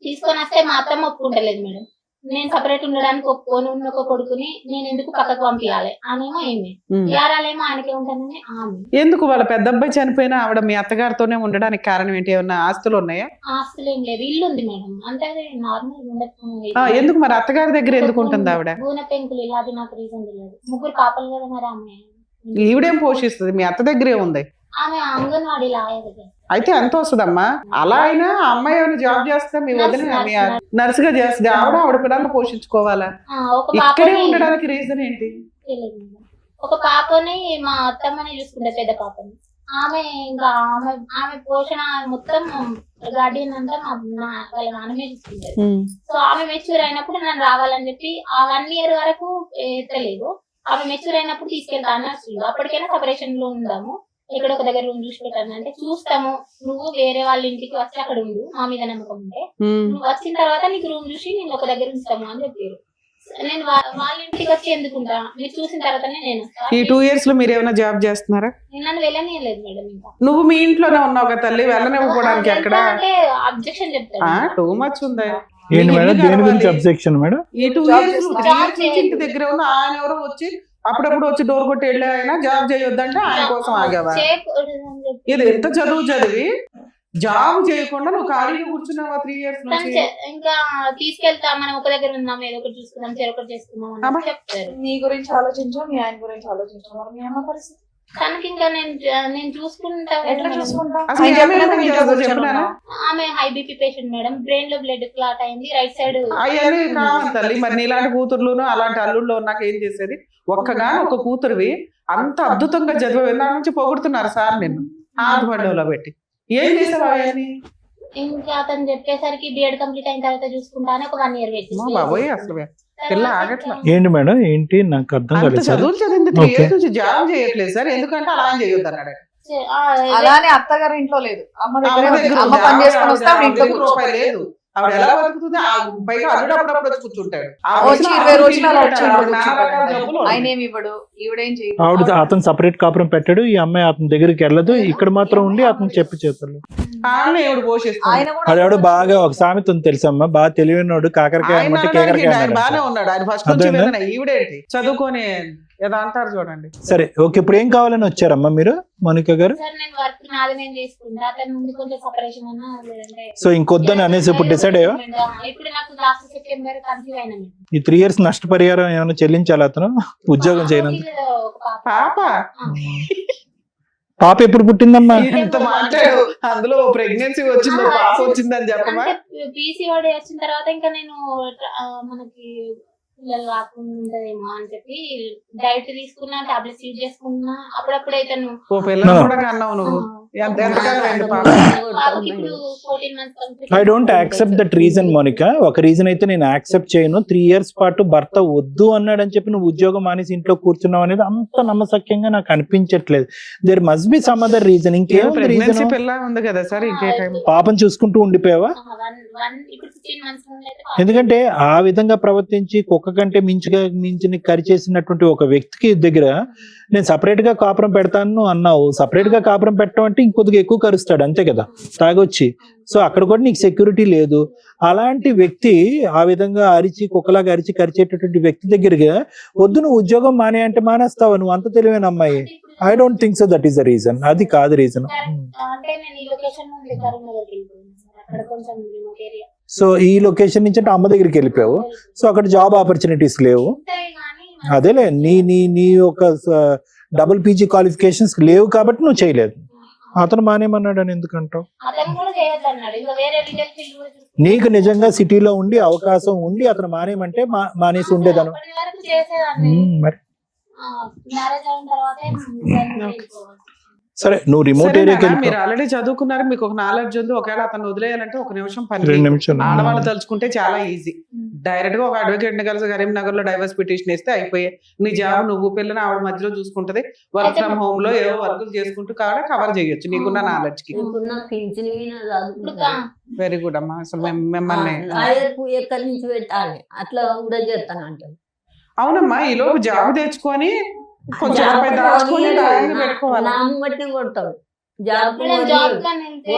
తీసుకొని వస్తే మా అత్తమ్మ ఒప్పుకుంటలేదు మేడం. నేను సపరేట్ ఉండడానికి ఒప్పుకొని ఉన్న ఒక కొడుకుని నేను ఎందుకు పక్కకు పంపించాలి అనేమో ఏమి యారాలేమో ఆయనకే ఉంటానని ఆమె. ఎందుకు వాళ్ళ పెద్ద అబ్బాయి చనిపోయినా ఆవిడ మీ అత్తగారితోనే ఉండడానికి కారణం ఏంటి? ఏమన్నా ఆస్తులు ఉన్నాయా? ఆస్తులు ఏం లేదు, ఇల్లు ఉంది మేడం, అంటే నార్మల్ ఉండదు. ఎందుకు మరి అత్తగారి దగ్గర ఎందుకు ఉంటుంది ఆవిడ? భూన పెంకులు ఇలా అది నాకు రీజన్ తెలియదు. ముగ్గురు పాపలు కదా మరి ఆమె. ఈవిడేం పోషిస్తుంది? మీ అత్త దగ్గరే ఉంది. ఆమె అంగన్వాడీ లాయర్. అయితే ఎంత వస్తుందమ్మా? అలా అయినా అమ్మాయి ఏమైనా జాబ్ చేస్తా మీ వదిన నర్స్ గా చేస్తుంది, ఆవిడ పిల్లల్ని పోషించుకోవాలా? ఇక్కడే ఉండడానికి రీజన్ ఏంటి? ఒక పాపని మా అత్తమ్మని చూసుకుంటే పెద్ద పాపని. ఆమె ఇంకా ఆమె పోషణ మొత్తం గార్డియన్ అంతా వాళ్ళ నాన్నమే చూసుకుంటారు. సో ఆమె మెచ్యూర్ అయినప్పుడు నన్ను రావాలని చెప్పి ఆ 1 year వరకు ఎత్తలేదు. ఆమె మెచ్యూర్ అయినప్పుడు తీసుకెళ్తా అన్నారు. అప్పటికైనా సపరేషన్ లో ఉందాము, ఇక్కడ ఒక దగ్గర రూమ్ చూసి పెట్టాను అంటే చూస్తాము, నువ్వు వేరే వాళ్ళ ఇంటికి వచ్చి అక్కడ ఉండు, మా మీద నమ్మకం ఉంటే నువ్వు వచ్చిన తర్వాత నీకు రూమ్ చూసి నేను ఒక దగ్గర ఉంచుతాము అని చెప్పారు. నేను వాళ్ళ ఇంటికి వచ్చి ఎందుకుంటా, మీరు చూసిన తర్వాతనే నేను ఈ 2 years లో మీరు ఏమైనా జాబ్ చేస్తున్నారా? నన్ను వెళ్ళనియలేదు మేడం. ఇంకా నువ్వు మీ ఇంట్లోనే ఉన్నావు కదా తల్లి, వెళ్ళనివ్వడానికి ఎక్కడ అంటే అబ్జెక్షన్ చెప్తాను. టూ మచ్ ఉందా? ఏంటి మేడం, దేని గురించి అబ్జెక్షన్ మేడం? ఈ 2 years నుంచి ఇంటి దగ్గర ఉన్న ఆయన ఎవరో వచ్చి అప్పుడప్పుడు వచ్చి డోర్ కొట్టి వెళ్ళి ఆయన జాబ్ చేయొద్దంటే ఆయన కోసం ఆగావా? ఇది ఎంత చదువు చదివి జాబ్ చేయకుండా నువ్వు ఖాళీగా కూర్చున్నావా 3 years నుంచి? ఇంకా తీసుకెళ్తా, మనం ఒక దగ్గర ఉందాం, ఏదో ఒకటి చూసుకుందాం, చెరొకటి చేసుకుందాం అని చెప్తారు. నీ గురించి ఆలోచించాం, మీ ఆయన గురించి ఆలోచించాం, మరి మీ అమ్మ పరిస్థితి తనకి ఇంకా నేను చూసుకుంటా. ఎట్లా చూసుకుంటా? ఆమె high BP patient madam, brain లో బ్లడ్ క్లాట్ అయింది, రైట్ సైడ్. అవన్నీ కావాలి తల్లి. మరి నీలాంటి కూతుర్లును అలాంటి అల్లుళ్ళు నాకు ఏం చేసేది? ఒక్కగా ఒక కూతురువి అంత అద్భుతంగా చదివే దాని నుంచి పొగుడుతున్నారు సార్ నిన్ను ఆత్మహత్యలో పెట్టి. ఏం చేసావు అవన్నీ? ఇంకా అతను చెప్పేసరికి బిఎడ్ కంప్లీట్ అయిన తర్వాత చూసుకుంటానే ఒక 1 year వెయిట్. బాబోయ్, అసలు పిల్ల ఆగట్లా. ఏంటి మేడం, ఏంటి నాకు అర్థం కాలేదు. చదువులు చదివింది 3 years నుంచి జాబ్ చేయట్లేదు సార్, ఎందుకంటే అలా చేయొద్దు అన్నాడు. అలానే అత్తగారి ఇంట్లో లేదు, అమ్మ దగ్గర అమ్మ పని చేసుకొని వస్తే ఆవిడ ఇంట్లో రూపాయి లేదు. ఆవిడ ఎలా బతుకుతుంది? పైగా అల్లుడప్పుడు వచ్చి కూర్చుంటాడు. వచ్చి 20 రోజులు అలా వచ్చి ఆయన ఏమి ఇవ్వడు, ఈవిడేం చేయదు. ఆవిడ అతను సపరేట్ కాపురం పెట్టాడు, ఈ అమ్మాయి అతని దగ్గరికి వెళ్ళదు, ఇక్కడ మాత్రం ఉండి అతను చెప్పి చేస్తాడు. అది ఆవిడ బాగా ఒక సామెత ఉంది తెలుసమ్మా, బాగా తెలివినోడు కాకరకాయ అనమాట కేకరకాయ. బాగానే ఉన్నాడు ఆయన ఫస్ట్ నుంచి. ఈవిడేంటి చదువుకొని ఏదో అంటారు చూడండి. సరే ఓకే, ఇప్పుడు ఏం కావాలని వచ్చారమ్మా మీరు మౌనిక గారు? సో ఇంకొద్దని అనేసి ఇప్పుడు డిసైడ్ అయ్యా? ఈ 3 years నష్టపరిహారం ఏమైనా చెల్లించాలి అతను ఉద్యోగం చేయనందుకు? పాప ఎప్పుడు పుట్టిందమ్మా? ఎంత మాట్లాడు, అందులో ప్రెగ్నెన్సీ వచ్చిందో పాప వచ్చిందని చెప్పమా? పీసీఓడి వచ్చిన తర్వాత ఇంకా నేను మనకి పిల్లలు రాకుండా ఉంటదేమో అని చెప్పి డైట్ తీసుకున్నా, టాబ్లెట్స్ యూజ్ చేసుకున్నా. అప్పుడప్పుడు అయితే I don't accept that reason Monika. ఒక రీజన్ అయితే నేను యాక్సెప్ట్ చేయను. 3 years పాటు భర్త వద్దు అన్నాడని చెప్పి నువ్వు ఉద్యోగం మానేసి ఇంట్లో కూర్చున్నావు అనేది అంత నమ్మసక్యంగా నాకు అనిపించట్లేదు. There must be some other reason. ఇంకేం రీజన్? పాపం చూసుకుంటూ ఉండిపోయావా? ఎందుకంటే ఆ విధంగా ప్రవర్తించి కుక్క కంటే మించిన కరిచేసినటువంటి ఒక వ్యక్తికి దగ్గర నేను సపరేట్ గా కాపురం పెడతాను అన్నావు. సపరేట్ గా కాపురం పెట్టడం అంటే ఇంకొద్దిగా ఎక్కువ కరుస్తాడు అంతే కదా తాగొచ్చి. సో అక్కడ కూడా నీకు సెక్యూరిటీ లేదు. అలాంటి వ్యక్తి ఆ విధంగా అరిచి కుక్కలాగా అరిచి కరిచేటటువంటి వ్యక్తి దగ్గరగా వద్దు నువ్వు ఉద్యోగం మానే అంటే మానేస్తావా? నువ్వు అంత తెలివైన అమ్మాయి. I don't think so that is the reason. అది కాదు రీజన్. సో ఈ లొకేషన్ నుంచి అంటే అమ్మ దగ్గరికి వెళ్ళిపోయావు. సో అక్కడ జాబ్ ఆపర్చునిటీస్ లేవు. అదేలే నీ ఒక డబుల్ పీజీ క్వాలిఫికేషన్స్ లేవు కాబట్టి నువ్వు చేయలేదు. అతను మానేమన్నాడు అని ఎందుకంటావు? నీకు నిజంగా సిటీలో ఉండి అవకాశం ఉండి అతను మానేమంటే మానేసి ఉండేదను మరి. సరే నువ్వు రిమోట్ సరే ఏరియాకి నాన్న, మీరు వెళ్ళిపో. ఆల్రెడీ చదువుకున్నారు, మీకు ఒక నాలెడ్జ్ ఉంది. ఒకవేళ అతను వదిలేయాలంటే ఒక నిమిషం పని 2 చేయదు. నిమిషాలు. ఆడవాళ్ళు తలుచుకుంటే చాలా ఈజీ. డైరెక్ట్ గా ఒక అడ్వకేట్ ని కలిసి కరీంనగర్ లో డైవర్స్ పిటిషన్ వేస్తే అయిపోయే. నీ జాబ్ నువ్వు పిల్లని ఆవిడ మధ్యలో చూసుకుంటది. వర్క్ ఫ్రమ్ హోమ్ లో ఏవో వర్కులు చేసుకుంటూ కాడ కవర్ చేయొచ్చు నీకున్న నాలెడ్జ్ కి. ఇప్పుడు నాకు పింఛన్ ఇప్పుడు కా- వెరీ గుడ్ అమ్మా. అసలు మిమ్మల్ని లాయర్కు ఎక్కడి నుంచి పెట్టాలి అట్లా కూడా చేస్తాను అంటారు. అవునమ్మా, ఈ లోపు జాబ్ తెచ్చుకొని కొంచెం రూపాయి దాచుకొని దాన్ని పెట్టుకోవాలి. నామం బట్టి కొడతాడు. జాబ్ మేడం జాబ్ కానీ వెళ్తే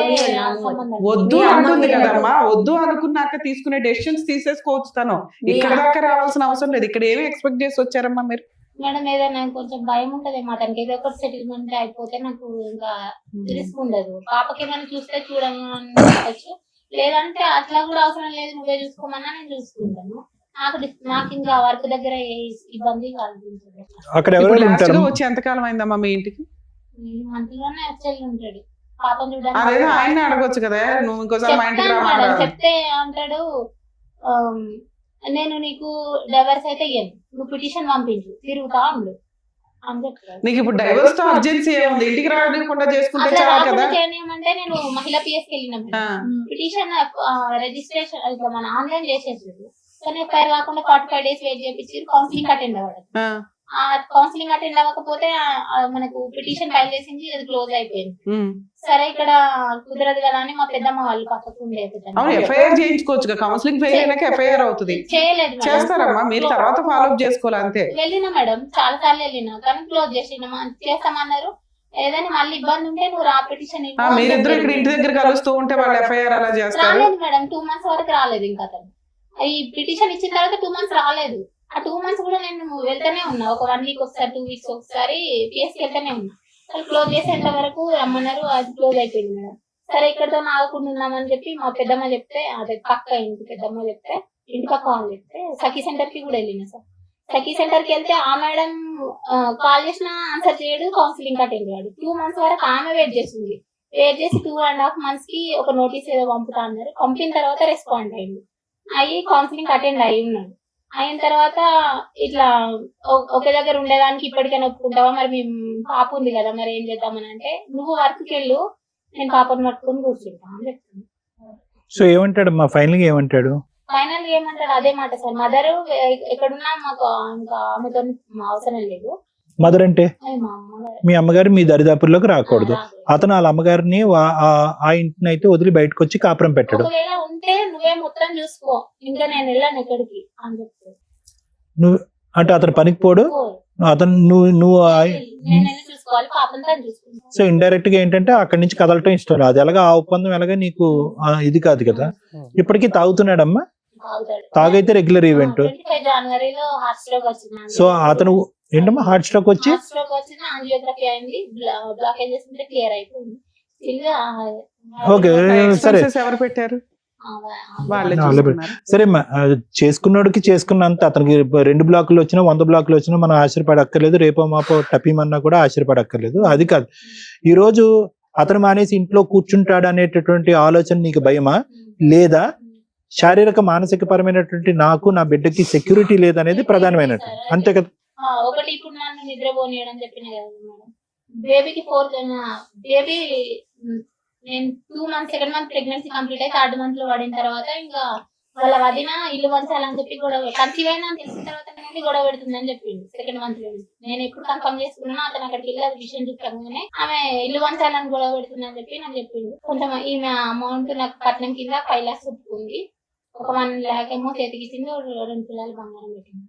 సంబంధం లేదు. వద్దు అంటుంది కదమ్మా, వద్దు అనుకున్నాక తీసుకునే డెసిషన్స్ తీసేసుకోవచ్చు తను. ఇక్కడ దాకా రావాల్సిన అవసరం లేదు. ఇక్కడ ఏమి ఎక్స్పెక్ట్ చేసి వచ్చారమ్మా మీరు? మేడం ఏదైనా కొంచెం భయం ఉంటది మా తనకి, ఏదో ఒకటి సెటిల్మెంట్ అయిపోతే నాకు ఇంకా రిస్క్ ఉండదు. పాపకి ఏమైనా చూస్తే చూడవచ్చు, లేదంటే అట్లా కూడా అవసరం లేదు, నువ్వే చూసుకోమన్నా నేను చూసుకుంటాను. నాకు ఇంకా వర్క్ దగ్గర ఏ ఇబ్బంది కనిపించదు. అక్కడ ఇప్పుడు ఎవరు లాస్ట్ ఉంటారు? గా వచ్చి ఎంతకాలం అయిందమ్మా మీ ఇంటికి? ఈ మంత్లోనే యాక్చువల్ ఉంటాడు పాపం అదేదో చూడడానికి. ఆయన అడగొచ్చు కదా, నువ్వు ఇంకోసారి మా ఇంటికి చెప్తాను రామా. మేడం, చెప్తే అంటాడు నేను నీకు డైవర్స్ అయితే ఇయ్యను, నువ్వు పిటిషన్ పంపించు తిరుగుతా ఉండు అని చెప్తాడు. నీకు ఇప్పుడు డైవర్స్ తో అర్జెన్సీ ఏముంది? ఇంటికి రాకుండా చేసుకుంటే అట్లా చాలు కదా. రాకుండా చేయమంటే నేను మహిళా పిఎస్కి వెళ్ళిన ఆ, పిటిషన్ రిజిస్ట్రేషన్ ఇట్లా మన ఆన్లైన్ చేసేసాడు. కానీ ఎఫ్ఐఆర్ కాకుండా 45 days వెయిట్ చేపించి కౌన్సిలింగ్ అటెండ్ అవ్వడం. ఆ, ఆ కౌన్సిలింగ్ అటెండ్ అవ్వకపోతే మనకు పిటిషన్ ఫైల్ చేసింది, అది క్లోజ్ అయిపోయింది. ఉమ్. సరే ఇక్కడ కుదరదు కదా అని మా పెద్దమ్మ వాళ్ళు పక్కకు ఉండే అవును, ఎఫ్ఐఆర్ చేయించుకోవచ్చు. కౌన్సిలింగ్ ఫెయిల్ అయినాక ఎఫ్ఐఆర్ అవుతుంది. చేయలేదు మేడం. చేస్తారమ్మా, మీరు తర్వాత ఫాలో అప్ చేసుకోవాలి అంతే. వెళ్ళినా మేడం, చాలా సార్లు వెళ్ళినా కానీ క్లోజ్ చేస్తామన్నారు. ఏదైనా మళ్ళీ ఇబ్బంది ఉంటే నువ్వు రా పిటిషన్ ఆ, మీరిద్దరు ఇక్కడ ఇంటి దగ్గర కలుస్తూ ఉంటే వాళ్ళు ఎఫ్ఐఆర్ అలా చేస్తారు. రాలేదు మేడం, 2 months వరకు రాలేదు. ఇంకా అతను ఈ పిటిషన్ ఇచ్చిన తర్వాత 2 months రాలేదు. ఆ 2 months కూడా నేను వెళ్తానే ఉన్నా, ఒక 1 week ఒకసారి 2 weeks ఒకసారి పిఎస్కి వెళ్తానే ఉన్నా. వాళ్ళు క్లోజ్ చేసేంత వరకు రమ్మన్నారు, అది క్లోజ్ అయిపోయింది మేడం. సరే ఇక్కడతో ఆగకుండా ఉన్నామని చెప్పి మా పెద్దమ్మ చెప్తే, అదే పక్క ఇంటి పెద్దమ్మ చెప్తే, ఇంటి పక్క వాళ్ళు చెప్తే సఖీ సెంటర్ కి కూడా వెళ్ళిన సార్. సఖీ సెంటర్ కి వెళ్తే ఆ మేడం కాల్ చేసినా ఆన్సర్ చేయడు, కౌన్సిలింగ్ అటెండ్ కాదు. 2 months వరకు ఆమె వెయిట్ చేసింది. వెయిట్ చేసి 2.5 months కి ఒక నోటీస్ ఏదో పంపుతా అన్నారు. పంపిన తర్వాత రెస్పాండ్ అయ్యింది, అయ్యి కౌన్సిలింగ్ అటెండ్ అయ్యి ఉన్నాడు. అయిన తర్వాత ఇట్లా ఒకే దగ్గర ఉండేదానికి ఇప్పటికైనా ఒప్పుకుంటావా, మరి మేము పాప ఉంది కదా మరి ఏం చేద్దామని అంటే, నువ్వు వర్క్కి వెళ్ళు, నేను పాపను పట్టుకొని కూర్చుంటా అని చెప్తాను. సో ఏమంటాడు మా ఫైనల్ గా ఏమంటాడు? ఫైనల్ ఏమంటాడు అదే మాట సార్, మదర్ ఎక్కడున్నా మాకు ఇంకా ఆమెతో అవసరం లేదు. మదర్ అంటే అది మా అమ్మగారు. మీ అమ్మగారు మీ దరిదాపుల్లోకి రాకూడదు. రాదు. అతను వాళ్ళ అమ్మగారిని ఆ ఇంటిని అయితే వదిలి బయటకు వచ్చి కాపురం పెట్టడు. ఒకవేళ ఉంటే నువ్వే మొత్తం చూసుకో, ఇంకా నేను వెళ్ళాను ఎక్కడికి అని చెప్తాను. నువ్వు అంటే అతను పనికి పోడు, అతను నువ్వు నేను వెళ్ళి చూసుకోవాలి, పాపం తను చూసుకుంటాను. సో ఇండైరెక్ట్ గా ఏంటంటే అక్కడి నుంచి కదలటం ఇష్టం లేదు. అది ఎలాగా ఆ ఒప్పందం ఎలాగా నీకు ఇది కాదు కదా. ఇప్పటికీ తాగుతున్నాడమ్మా, తాగుతాడు. తాగైతే రెగ్యులర్ ఈవెంట్. 25 జనవరిలో హార్ట్ స్ట్రోక్ వచ్చింది. సో అతను ఏంటమ్మా హార్ట్ స్ట్రోక్ వచ్చి హార్ట్ స్ట్రోక్ వచ్చింది, యాంజియోగ్రఫీ అయింది, బ్లాకేజెస్ ఉంటే క్లియర్ అయిపోయింది. ఓకే సరే Expenses ఎవరు పెట్టారు? వాళ్ళే వాళ్ళే చూసుకున్నారు. సరే చేసుకున్నోడికి చేసుకున్నంత అతనికి 2 బ్లాకులు వచ్చినా 100 బ్లాకులు వచ్చినా మనం ఆశ్చర్యపడక్కర్లేదు. రేపో మాపో టపీమన్నా కూడా ఆశ్చర్యపడక్కర్లేదు. అది కాదు, ఈ రోజు అతను మానేసి ఇంట్లో కూర్చుంటాడు అనేటటువంటి ఆలోచన నీకు భయమా, లేదా శారీరక మానసిక పరమైనటువంటి నాకు నా బిడ్డకి సెక్యూరిటీ లేదనేది ప్రధానమైనట్టు, అంతే కదా? ఒకటి ఇప్పుడు నన్ను నిద్రపోనీయడం చెప్పిన కదా మేడం, బేబీకి 4 బేబీ నేను 2 months 2nd month pregnancy complete అయి 3rd month లో పడిన తర్వాత ఇంకా వాళ్ళ వదిన ఇల్లు వంచాలని చెప్పి గొడవ, కన్సీవ్ అయినా అని తెలిసిన తర్వాత నుండి గొడవ పెడుతుందని చెప్పింది 2nd month లో. నేను ఎప్పుడు కన్ఫర్మ్ చేసుకున్నా అతను అక్కడికి వెళ్ళి అది విషయం చెప్పగానే ఆమె ఇల్లు వంచాలని గొడవ పెడుతుందని చెప్పి నాకు చెప్పింది. కొంచెం ఈమె అమౌంట్ నాకు కట్నం కింద 5 lakhs ఒప్పుకుంది, ఒక 1 lakh ఏమో చేతికి ఇచ్చింది, 2 తులాలు బంగారం పెట్టింది,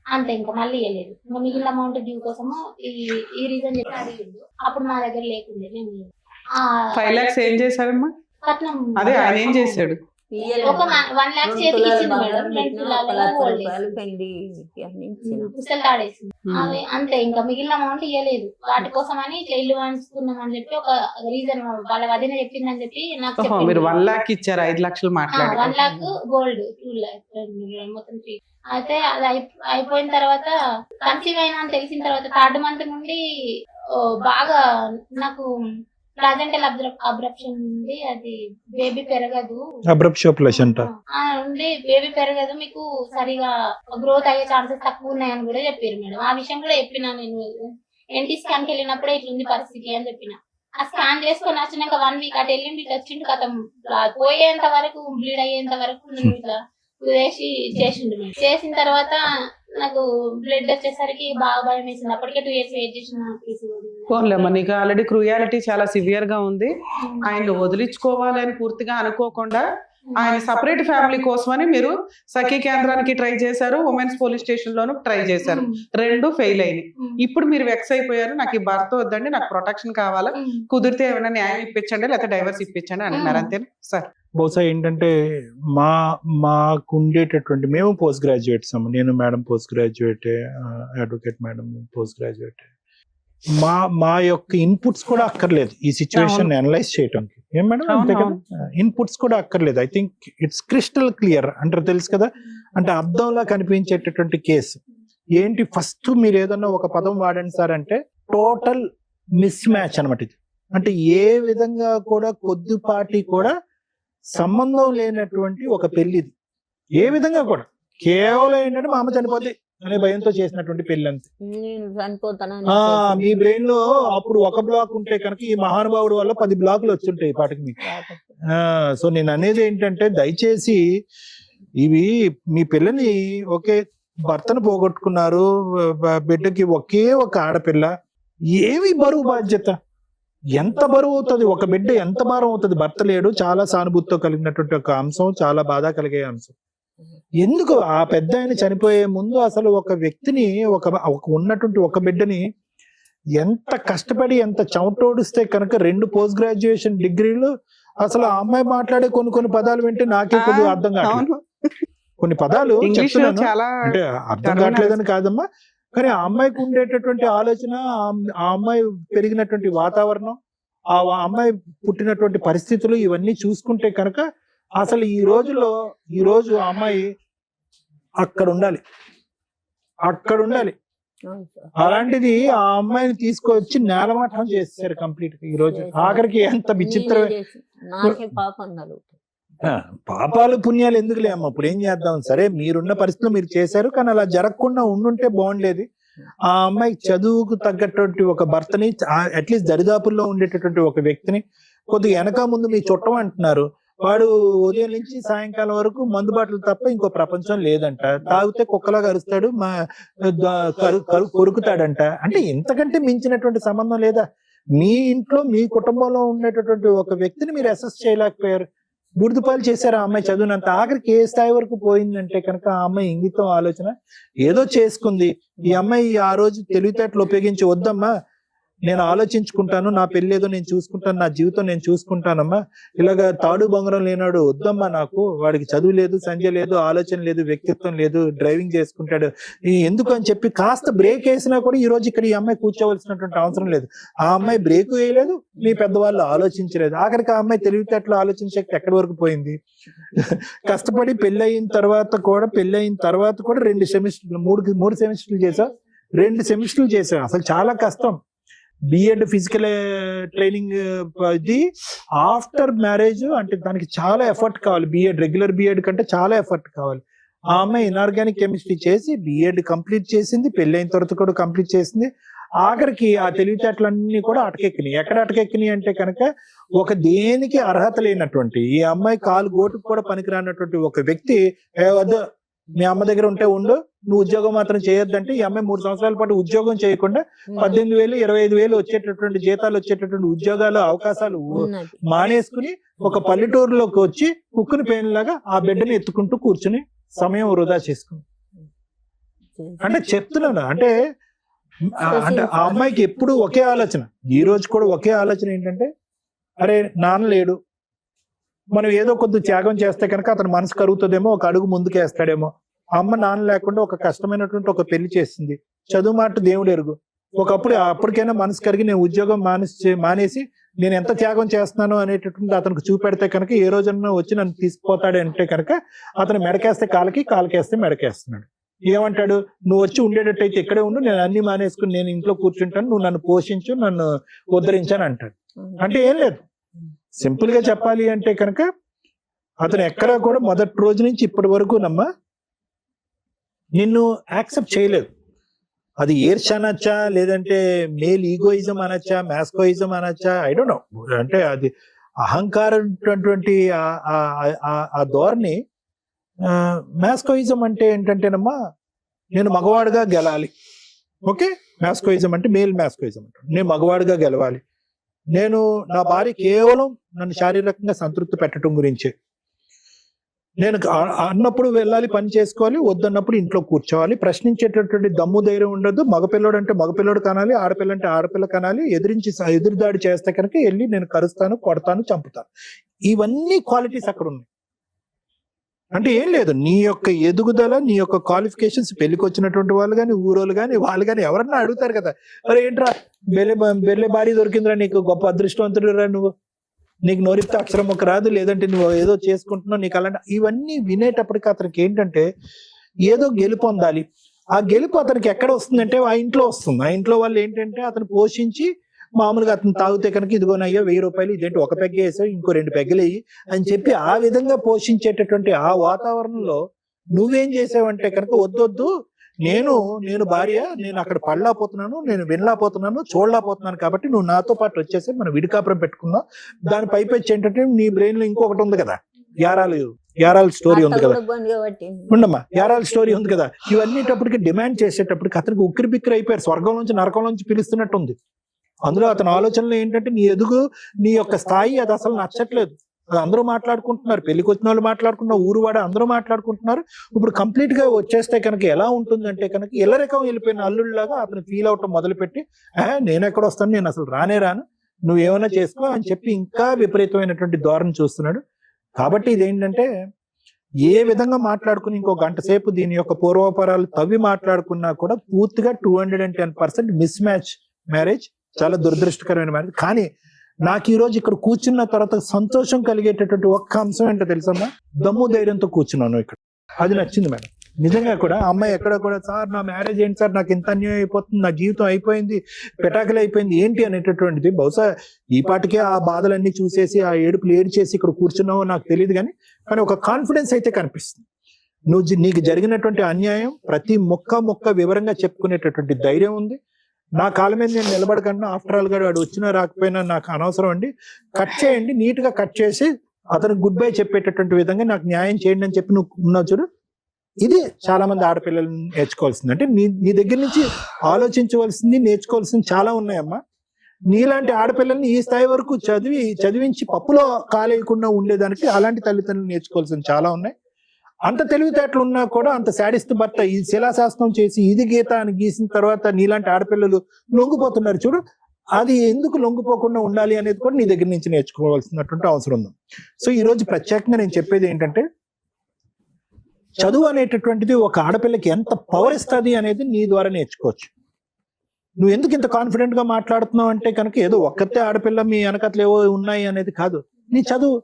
అంతే. ఇంకా మళ్ళీ ఇవ్వలేదు. ఇంకా మిగిలిన అమౌంట్ డ్యూ కోసము ఈ రీజన్ చెప్పి అడిగిండు. అప్పుడు మా దగ్గర లేకుండే, నేను 5 lakhs ఏం చేశారమ్మా? కట్నం అదే ఆయన ఏం చేశాడు? ఒక 1 lakh చేతికి ఇచ్చింది మేడం, 2 తులాలు గోల్డ్ పుస్తలు తాడేసింది. అవి అంతే, ఇంకా మిగిలిన అమౌంట్ ఇవ్వలేదు. వాటి కోసం అని ఇట్లా ఇల్లు వంచుకున్నాం అని చెప్పి ఒక రీజన్ వాళ్ళ వదిన చెప్పిందని చెప్పి నాకు మీరు 1 lakh ఇచ్చారు, 5 lakhs మాట్లాడి. 1 lakh గోల్డ్ 2 lakh మొత్తం 3. అయితే అది అయిపోయిన తర్వాత కన్సీవ్ అయినా అని తెలిసిన తర్వాత 3rd month నుండి బాగా నాకు ప్లాజెంటల్ అబ్రప్షన్ ఉంది, అది బేబీ పెరగదు, ఉండి బేబీ పెరగదు, మీకు సరిగా గ్రోత్ అయ్యే ఛాన్సెస్ తక్కువ ఉన్నాయని కూడా చెప్పారు మేడం. ఆ విషయం కూడా చెప్పినా, నేను ఎన్టీ స్కాన్ కి వెళ్ళినప్పుడే ఇట్లుంది పరిస్థితి అని చెప్పిన. ఆ స్కాన్ చేసుకొని వచ్చినాక 1 వీక్ అటు వెళ్ళిండి ఇట్లా వచ్చిండు కథం పోయేంత వరకు బ్లీడ్ అయ్యేంత వరకు నేను ఇట్లా వేసి చేసిండు మేడం. చేసిన తర్వాత నాకు బ్లడ్ వచ్చేసరికి బాగా భయం వేసింది. అప్పటికే 2 years వెయిట్ చేసిన పోన్లేమ్మా, నీకు ఆల్రెడీ క్రూయాలిటీ చాలా సివియర్ గా ఉంది. ఆయన వదిలించుకోవాలి అని పూర్తిగా అనుకోకుండా ఆయన సపరేట్ ఫ్యామిలీ కోసమని మీరు సఖీ కేంద్రానికి ట్రై చేశారు, ఉమెన్స్ పోలీస్ స్టేషన్ లోను ట్రై చేశారు, 2 ఫెయిల్ అయినాయి. ఇప్పుడు మీరు వెక్స్ అయిపోయారు, నాకు ఈ భర్త వద్దండి, నాకు ప్రొటెక్షన్ కావాలా, కుదిరితే ఏమైనా న్యాయం ఇప్పించండి లేకపోతే డైవర్స్ ఇప్పించండి అంటున్నారు, అంతేనా సార్? బహుశా ఏంటంటే మాకు ఉండేటటువంటి మేము పోస్ట్ గ్రాడ్యుయేట్స్ అమ్మ, నేను madam post graduate, advocate madam post graduate. మా యొక్క ఇన్పుట్స్ కూడా అక్కర్లేదు ఈ సిచ్యువేషన్ అనలైజ్ చేయడానికి. ఏం మేడం, అంతే కదా, ఇన్పుట్స్ కూడా అక్కర్లేదు. I think it's crystal clear అంటారు, తెలుసు కదా. అంటే అర్థంలా కనిపించేటటువంటి కేసు ఏంటి, ఫస్ట్ మీరు ఏదన్నా ఒక పదం వాడండి సార్ అంటే టోటల్ మిస్ మ్యాచ్ అనమాట ఇది. అంటే ఏ విధంగా కూడా కొద్దిపాటి కూడా సంబంధం లేనటువంటి ఒక పెళ్లిది, ఏ విధంగా కూడా. కేవలం ఏంటంటే మా అమ్మ చనిపోద్ది అనే భయంతో చేసినటువంటి పెళ్లి అంతే. నేను చనిపోతానని మీ బ్రెయిన్ లో అప్పుడు ఒక బ్లాక్ ఉంటే కనుక ఈ మహానుభావుడు వల్ల 10 బ్లాకులు వచ్చుంటాయి ఈ పాటికి మీకు. సో నేను అనేది ఏంటంటే దయచేసి ఇవి మీ పిల్లని ఒకే భర్తను పోగొట్టుకున్నారు, బిడ్డకి ఒకే ఒక ఆడపిల్ల, ఏమి బరువు బాధ్యత, ఎంత బరువు అవుతుంది ఒక బిడ్డ, ఎంత భారం అవుతుంది. భర్త లేడు, చాలా సానుభూతితో కలిగినటువంటి ఒక అంశం, చాలా బాధ కలిగే అంశం. ఎందుకు ఆ పెద్ద ఆయన చనిపోయే ముందు అసలు ఒక వ్యక్తిని ఒక ఉన్నటువంటి ఒక బిడ్డని ఎంత కష్టపడి ఎంత చెమటోడిస్తే కనుక 2 పోస్ట్ గ్రాడ్యుయేషన్ డిగ్రీలు, అసలు ఆ అమ్మాయి మాట్లాడే కొన్ని పదాలు వింటే నాకే కొద్దిగా అర్థం కావట్లేదు. కొన్ని పదాలు చెప్తున్నాను అంటే అర్థం కావట్లేదని కాదమ్మా, కానీ ఆ అమ్మాయికి ఉండేటటువంటి ఆలోచన, ఆ అమ్మాయి పెరిగినటువంటి వాతావరణం, ఆ అమ్మాయి పుట్టినటువంటి పరిస్థితులు ఇవన్నీ చూసుకుంటే కనుక అసలు ఈ రోజు ఆ అమ్మాయి అక్కడ ఉండాలి. అలాంటిది ఆ అమ్మాయిని తీసుకొచ్చి నేలమట్టం చేశారు కంప్లీట్ గా. ఈ రోజు ఆఖరికి ఎంత విచిత్రమైన పాపాలు పుణ్యాలు ఎందుకులే అమ్మ, ఇప్పుడు ఏం చేద్దాం, సరే మీరున్న పరిస్థితిలో మీరు చేశారు, కానీ అలా జరగకుండా ఉండుంటే బాగుండేది. ఆ అమ్మాయికి చదువుకు తగ్గటువంటి ఒక భర్తని, అట్లీస్ట్ దరిదాపుల్లో ఉండేటటువంటి ఒక వ్యక్తిని, కొద్దిగా వెనక ముందు మీ చుట్టం అంటున్నారు, వాడు ఉదయం నుంచి సాయంకాలం వరకు మందు బాటలు తప్ప ఇంకో ప్రపంచం లేదంట, తాగితే కుక్కలాగా అరుస్తాడు, కొరుకుతాడంట. అంటే ఇంతకంటే మించినటువంటి సంబంధం లేదా? మీ ఇంట్లో మీ కుటుంబంలో ఉండేటటువంటి ఒక వ్యక్తిని మీరు అసెస్ చేయలేకపోయారు, బుడిదిపాలు చేశారు ఆ అమ్మాయి చదువునంత. ఆఖరికి ఏ స్థాయి వరకు పోయిందంటే కనుక ఆ అమ్మాయి ఇంగితం ఆలోచన ఏదో చేసుకుంది. ఈ అమ్మాయి ఆ రోజు తెలివితేటలు ఉపయోగించి, వద్దమ్మా నేను ఆలోచించుకుంటాను, నా పెళ్లి ఏదో నేను చూసుకుంటాను, నా జీవితం నేను చూసుకుంటానమ్మా, ఇలాగ తాడు బొంగరం లేనాడు వద్దమ్మా, నాకు వాడికి చదువు లేదు, సంజయ్ లేదు, ఆలోచన లేదు, వ్యక్తిత్వం లేదు, డ్రైవింగ్ చేసుకుంటాడు ఎందుకు అని చెప్పి కాస్త బ్రేక్ వేసినా కూడా ఈ రోజు ఇక్కడ ఈ అమ్మాయి కూర్చోవలసినటువంటి అవసరం లేదు. ఆ అమ్మాయి బ్రేక్ వేయలేదు, మీ పెద్దవాళ్ళు ఆలోచించలేదు. ఆఖరికి ఆ అమ్మాయి తెలివితేటలు ఆలోచించే ఎక్కడి వరకు పోయింది. కష్టపడి పెళ్ళయిన తర్వాత కూడా 2 సెమిస్టర్లు 3 సెమిస్టర్లు చేసా, 2 సెమిస్టర్లు చేసా. అసలు చాలా కష్టం. బిఎడ్ ఫిజికల్ ట్రైనింగ్ ఇది ఆఫ్టర్ మ్యారేజ్, అంటే దానికి చాలా ఎఫర్ట్ కావాలి. బిఎడ్ రెగ్యులర్ బిఎడ్ కంటే చాలా ఎఫర్ట్ కావాలి. ఆ అమ్మాయి ఇన్ఆర్గానిక్ కెమిస్ట్రీ చేసి బిఎడ్ కంప్లీట్ చేసింది, పెళ్ళైన తర్వాత కూడా కంప్లీట్ చేసింది. ఆఖరికి ఆ తెలివితేటలన్నీ కూడా అటకెక్కినాయి. ఎక్కడ అటకెక్కినాయి అంటే కనుక ఒక దేనికి అర్హత లేనటువంటి, ఈ అమ్మాయి కాలు గోటుకు కూడా పనికిరానటువంటి ఒక వ్యక్తి, వద్దు మీ అమ్మ దగ్గర ఉంటే ఉండు, నువ్వు ఉద్యోగం మాత్రం చేయొద్దంటే ఈ అమ్మాయి 3 సంవత్సరాల పాటు ఉద్యోగం చేయకుండా 18,000 25,000 వచ్చేటటువంటి జీతాలు వచ్చేటటువంటి ఉద్యోగాలు అవకాశాలు మానేసుకుని ఒక పల్లెటూరులోకి వచ్చి కుక్కుని పేనులాగా ఆ బిడ్డని ఎత్తుకుంటూ కూర్చుని సమయం వృధా చేసుకుంది. అంటే చెప్తున్నాను, అంటే ఆ అమ్మాయికి ఎప్పుడు ఒకే ఆలోచన, ఈ రోజు కూడా ఒకే ఆలోచన ఏంటంటే, అరే నాన్న లేడు, మనం ఏదో కొద్ది త్యాగం చేస్తే కనుక అతను మనసు కరుగుతుందేమో, ఒక అడుగు ముందుకేస్తాడేమో. అమ్మ నాన్న లేకుండా ఒక కష్టమైనటువంటి ఒక పెళ్లి చేసింది. చదువు మాట దేవుడు ఎరుగు. అప్పటికైనా మనసు కరిగి నేను ఉద్యోగం మానేసి నేను ఎంత త్యాగం చేస్తున్నాను అనేటటువంటి అతనికి చూపెడితే కనుక ఏ రోజన్నా వచ్చి నన్ను తీసుకుపోతాడంటే కనుక అతను మెడకేస్తే కాలకేస్తే మెడకేస్తున్నాడు. ఏమంటాడు, నువ్వు వచ్చి ఉండేటట్టయితే ఇక్కడే ఉండు, నేను అన్ని మానేసుకుని నేను ఇంట్లో కూర్చుంటాను, నువ్వు నన్ను పోషించు, నన్ను ఉద్ధరించాను అంటాడు. అంటే ఏం లేదు, సింపుల్ గా చెప్పాలి అంటే కనుక అతను ఎక్కడా కూడా మొదటి రోజు నుంచి ఇప్పటి వరకు నిన్ను యాక్సెప్ట్ చేయలేదు. అది ఈర్ష అనొచ్చా, లేదంటే మేల్ ఈగోయిజం అనొచ్చా, మ్యాస్కోయిజం అనొచ్చా, ఐ డోంట్ నో. అంటే అది అహంకారం ఆ ధోరణి. మ్యాస్కోయిజం అంటే ఏంటంటేనమ్మా, నేను మగవాడుగా గెలాలి. ఓకే, మ్యాస్కోయిజం అంటే మేల్ మ్యాస్కోయిజం అంటే నేను మగవాడుగా గెలవాలి, నేను నా భార్య కేవలం నన్ను శారీరకంగా సంతృప్తి పెట్టడం గురించే, నేను అన్నప్పుడు వెళ్ళాలి, పని చేసుకోవాలి, వద్దన్నప్పుడు ఇంట్లో కూర్చోవాలి, ప్రశ్నించేటటువంటి దమ్ము ధైర్యం ఉండదు. మగపిల్లడు అంటే మగపిల్లడు కనాలి, ఆడపిల్ల అంటే ఆడపిల్ల కనాలి, ఎదురుదాడి చేస్తే కనుక వెళ్ళి నేను కరుస్తాను, కొడతాను, చంపుతాను. ఇవన్నీ క్వాలిటీస్ అక్కడ ఉన్నాయి. అంటే ఏం లేదు, నీ యొక్క ఎదుగుదల, నీ యొక్క క్వాలిఫికేషన్స్, పెళ్లికి వచ్చినటువంటి వాళ్ళు కానీ, ఊరోళ్ళు కానీ, వాళ్ళు కానీ ఎవరన్నా అడుగుతారు కదా, అరే ఏంట్రా బెల్లె భారీ దొరికిందిరా, నీకు గొప్ప అదృష్టవంతుడురా, నువ్వు నీకు నోరిస్తే అక్షరం ఒక రాదు, లేదంటే నువ్వు ఏదో చేసుకుంటున్నావు, నీకు అలాంటి ఇవన్నీ వినేటప్పటికి అతనికి ఏంటంటే ఏదో గెలుపు పొందాలి. ఆ గెలుపు అతనికి ఎక్కడ వస్తుందంటే ఆ ఇంట్లో వస్తుంది. ఆ ఇంట్లో వాళ్ళు ఏంటంటే అతను పోషించి, మామూలుగా అతను తాగితే కనుక ఇదిగోనయ్యో 1000 రూపాయలు, ఇదేంటి ఒక పెగ్గ వేసావు, ఇంకో 2 పెగ్గలు వేయి అని చెప్పి ఆ విధంగా పోషించేటటువంటి ఆ వాతావరణంలో నువ్వేం చేసావంటే కనుక వద్దొద్దు, నేను భార్య, నేను అక్కడ పడలేకపోతున్నాను, నేను వినలేకపోతున్నాను, చూడలేకపోతున్నాను, కాబట్టి నువ్వు నాతో పాటు వచ్చేసి మనం విడికాపురం పెట్టుకుందాం. దాని పైపెచ్చి ఏంటంటే నీ బ్రెయిన్ లో ఇంకొకటి ఉంది కదా, యారాల స్టోరీ ఉంది కదా, ఉండమ్మా, యారాల స్టోరీ ఉంది కదా. ఇవన్నీటప్పటికి డిమాండ్ చేసేటప్పటికి అతనికి ఉక్కిరి బిక్కిరి అయిపోయారు, స్వర్గం నుంచి నరకం నుంచి పిలుస్తున్నట్టుంది. అందులో అతని ఆలోచనలు ఏంటంటే నీ ఎదుగు, నీ యొక్క స్థాయి అది అసలు నచ్చట్లేదు. అది అందరూ మాట్లాడుకుంటున్నారు, పెళ్లికి వచ్చిన వాళ్ళు మాట్లాడుకుంటున్నారు, ఊరువాడ అందరూ మాట్లాడుకుంటున్నారు. ఇప్పుడు కంప్లీట్ గా వచ్చేస్తే కనుక ఎలా ఉంటుందంటే కనుక ఇల్లరికం వెళ్ళిపోయిన అల్లుళ్ళలాగా అతను ఫీల్ అవటం మొదలుపెట్టి, నేను ఎక్కడ వస్తాను, నేను అసలు రానే, నువ్వు ఏమైనా చేసుకో అని చెప్పి ఇంకా విపరీతమైనటువంటి ధోరణి చూస్తున్నాడు. కాబట్టి ఇదేంటంటే ఏ విధంగా మాట్లాడుకుని ఇంకో గంట సేపు దీని యొక్క పూర్వపరాలు తవ్వి మాట్లాడుకున్నా కూడా పూర్తిగా 210% మిస్ మ్యాచ్ మ్యారేజ్, చాలా దురదృష్టకరమైన మ్యారేజ్. కానీ నాకు ఈ రోజు ఇక్కడ కూర్చున్న తర్వాత సంతోషం కలిగేటటువంటి ఒక్క అంశం ఏంటో తెలుసమ్మా, దమ్ము ధైర్యంతో కూర్చున్నాను ఇక్కడ. అది నచ్చింది మేడం. నిజంగా కూడా అమ్మాయి ఎక్కడ కూడా, సార్ నా మ్యారేజ్ ఏంటి సార్, నాకు ఎంత అన్యాయం అయిపోతుంది, నా జీవితం అయిపోయింది, పెటాకులు అయిపోయింది ఏంటి అనేటటువంటిది. బహుశా ఈ పాటికే ఆ బాధలన్నీ చూసేసి ఆ ఏడుపులు ఏడ్చేసి ఇక్కడ కూర్చున్నావో నాకు తెలియదు, కానీ ఒక కాన్ఫిడెన్స్ అయితే కనిపిస్తుంది. నీకు జరిగినటువంటి అన్యాయం ప్రతి మొక్క వివరంగా చెప్పుకునేటటువంటి ధైర్యం ఉంది. నా కాళ్ళ మీద నేను నిలబడకుండా, ఆఫ్టర్ ఆల్ గా వాడు వచ్చినా రాకపోయినా నాకు అనవసరం అండి, కట్ చేయండి, నీట్ గా కట్ చేసి అతనికి గుడ్ బై చెప్పేటటువంటి విధంగా నాకు న్యాయం చేయండి అని చెప్పి నువ్వు ఉన్నావు చూడు. ఇది చాలా మంది ఆడపిల్లలు నేర్చుకోవాల్సింది. అంటే నీ దగ్గర నుంచి ఆలోచించవలసింది, నేర్చుకోవాల్సింది చాలా ఉన్నాయమ్మా. నీలాంటి ఆడపిల్లల్ని ఈ స్థాయి వరకు చదివించి పప్పులో కాలేయకుండా ఉండేదానికి అలాంటి తల్లిదండ్రులు నేర్చుకోవాల్సింది చాలా ఉన్నాయి. అంత తెలివితేటలు ఉన్నా కూడా అంత శాడిస్ట్ భర్త ఈ శిలాశాసనం చేసి ఇది గీత అని గీసిన తర్వాత నీలాంటి ఆడపిల్లలు లొంగిపోతున్నారు చూడు. అది ఎందుకు లొంగిపోకుండా ఉండాలి అనేది కూడా నీ దగ్గర నుంచి నేర్చుకోవాల్సినటువంటి అవసరం ఉంది. సో ఈ రోజు ప్రత్యేకంగా నేను చెప్పేది ఏంటంటే, చదువు అనేటటువంటిది ఒక ఆడపిల్లకి ఎంత పవర్ ఇస్తుంది అనేది నీ ద్వారా నేర్చుకోవచ్చు. నువ్వు ఎందుకు ఇంత కాన్ఫిడెంట్ గా మాట్లాడుతున్నావు అంటే కనుక ఏదో ఒక్కతే ఆడపిల్ల మీ వెనకట్లు ఏవో ఉన్నాయి అనేది కాదు. నీ చదువు,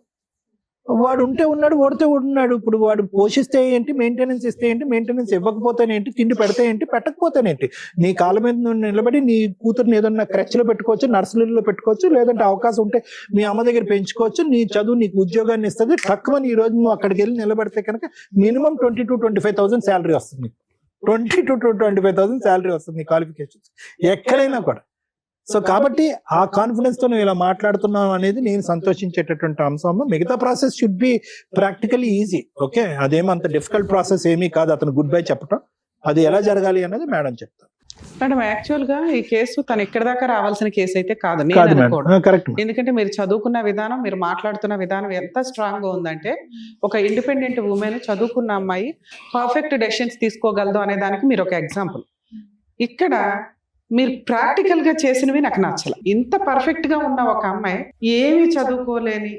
వాడు ఉంటే ఉన్నాడు, ఓడితే ఉన్నాడు. ఇప్పుడు వాడు పోషిస్తే ఏంటి, మెయింటెనెన్స్ ఇస్తే ఏంటి, మెయింటెనెన్స్ ఇవ్వకపోతేనేంటి, తిండి పెడితే ఏంటి, పెట్టకపోతేనేంటి, నీ కాళ్ళ మీద నువ్వు నిలబడి నీ కూతురుని ఏదన్నా క్రచ్లో పెట్టుకోవచ్చు, నర్సరీలో పెట్టుకోవచ్చు, లేదంటే అవకాశం ఉంటే మీ అమ్మ దగ్గర పెంచుకోవచ్చు. నీ చదువు నీకు ఉద్యోగాన్ని ఇస్తుంది. తక్కువని ఈ రోజు నువ్వు అక్కడికి వెళ్ళి నిలబడితే కనుక మినిమం 20,000 to 25,000 శాలరీ వస్తుంది. 20,000 to 25,000 శాలరీ వస్తుంది నీ క్వాలిఫికేషన్స్ ఎక్కడైనా కూడా. సో కాబట్టి ఆ కాన్ఫిడెన్స్ తో నువ్వు ఇలా మాట్లాడుతున్నావు అనేది నేను సంతోషించేటటువంటి అంశం. మిగతా process should be practically easy. Okay, అదేమంత డిఫికల్ట్ ప్రాసెస్ ఏమీ కాదు అతను గుడ్ బై చెప్పడం. అది ఎలా జరగాలి అనేది మేడం చెప్తారు. మేడం యాక్చువల్ గా ఈ కేసు తను ఇక్కడ దాకా రావాల్సిన కేసు అయితే కాదు. కరెక్ట్. ఎందుకంటే మీరు చదువుకున్న విధానం, మీరు మాట్లాడుతున్న విధానం ఎంత స్ట్రాంగ్ గా ఉందంటే, ఒక ఇండిపెండెంట్ ఉమెన్, చదువుకున్న అమ్మాయి పర్ఫెక్ట్ డెసిషన్స్ తీసుకోగలదు అనే దానికి మీరు ఒక ఎగ్జాంపుల్. ఇక్కడ మీరు ప్రాక్టికల్ గా చేసినవి నాకు నచ్చల. ఇంత పర్ఫెక్ట్ గా ఉన్న ఒక అమ్మాయి, ఏమి చదువుకోలేని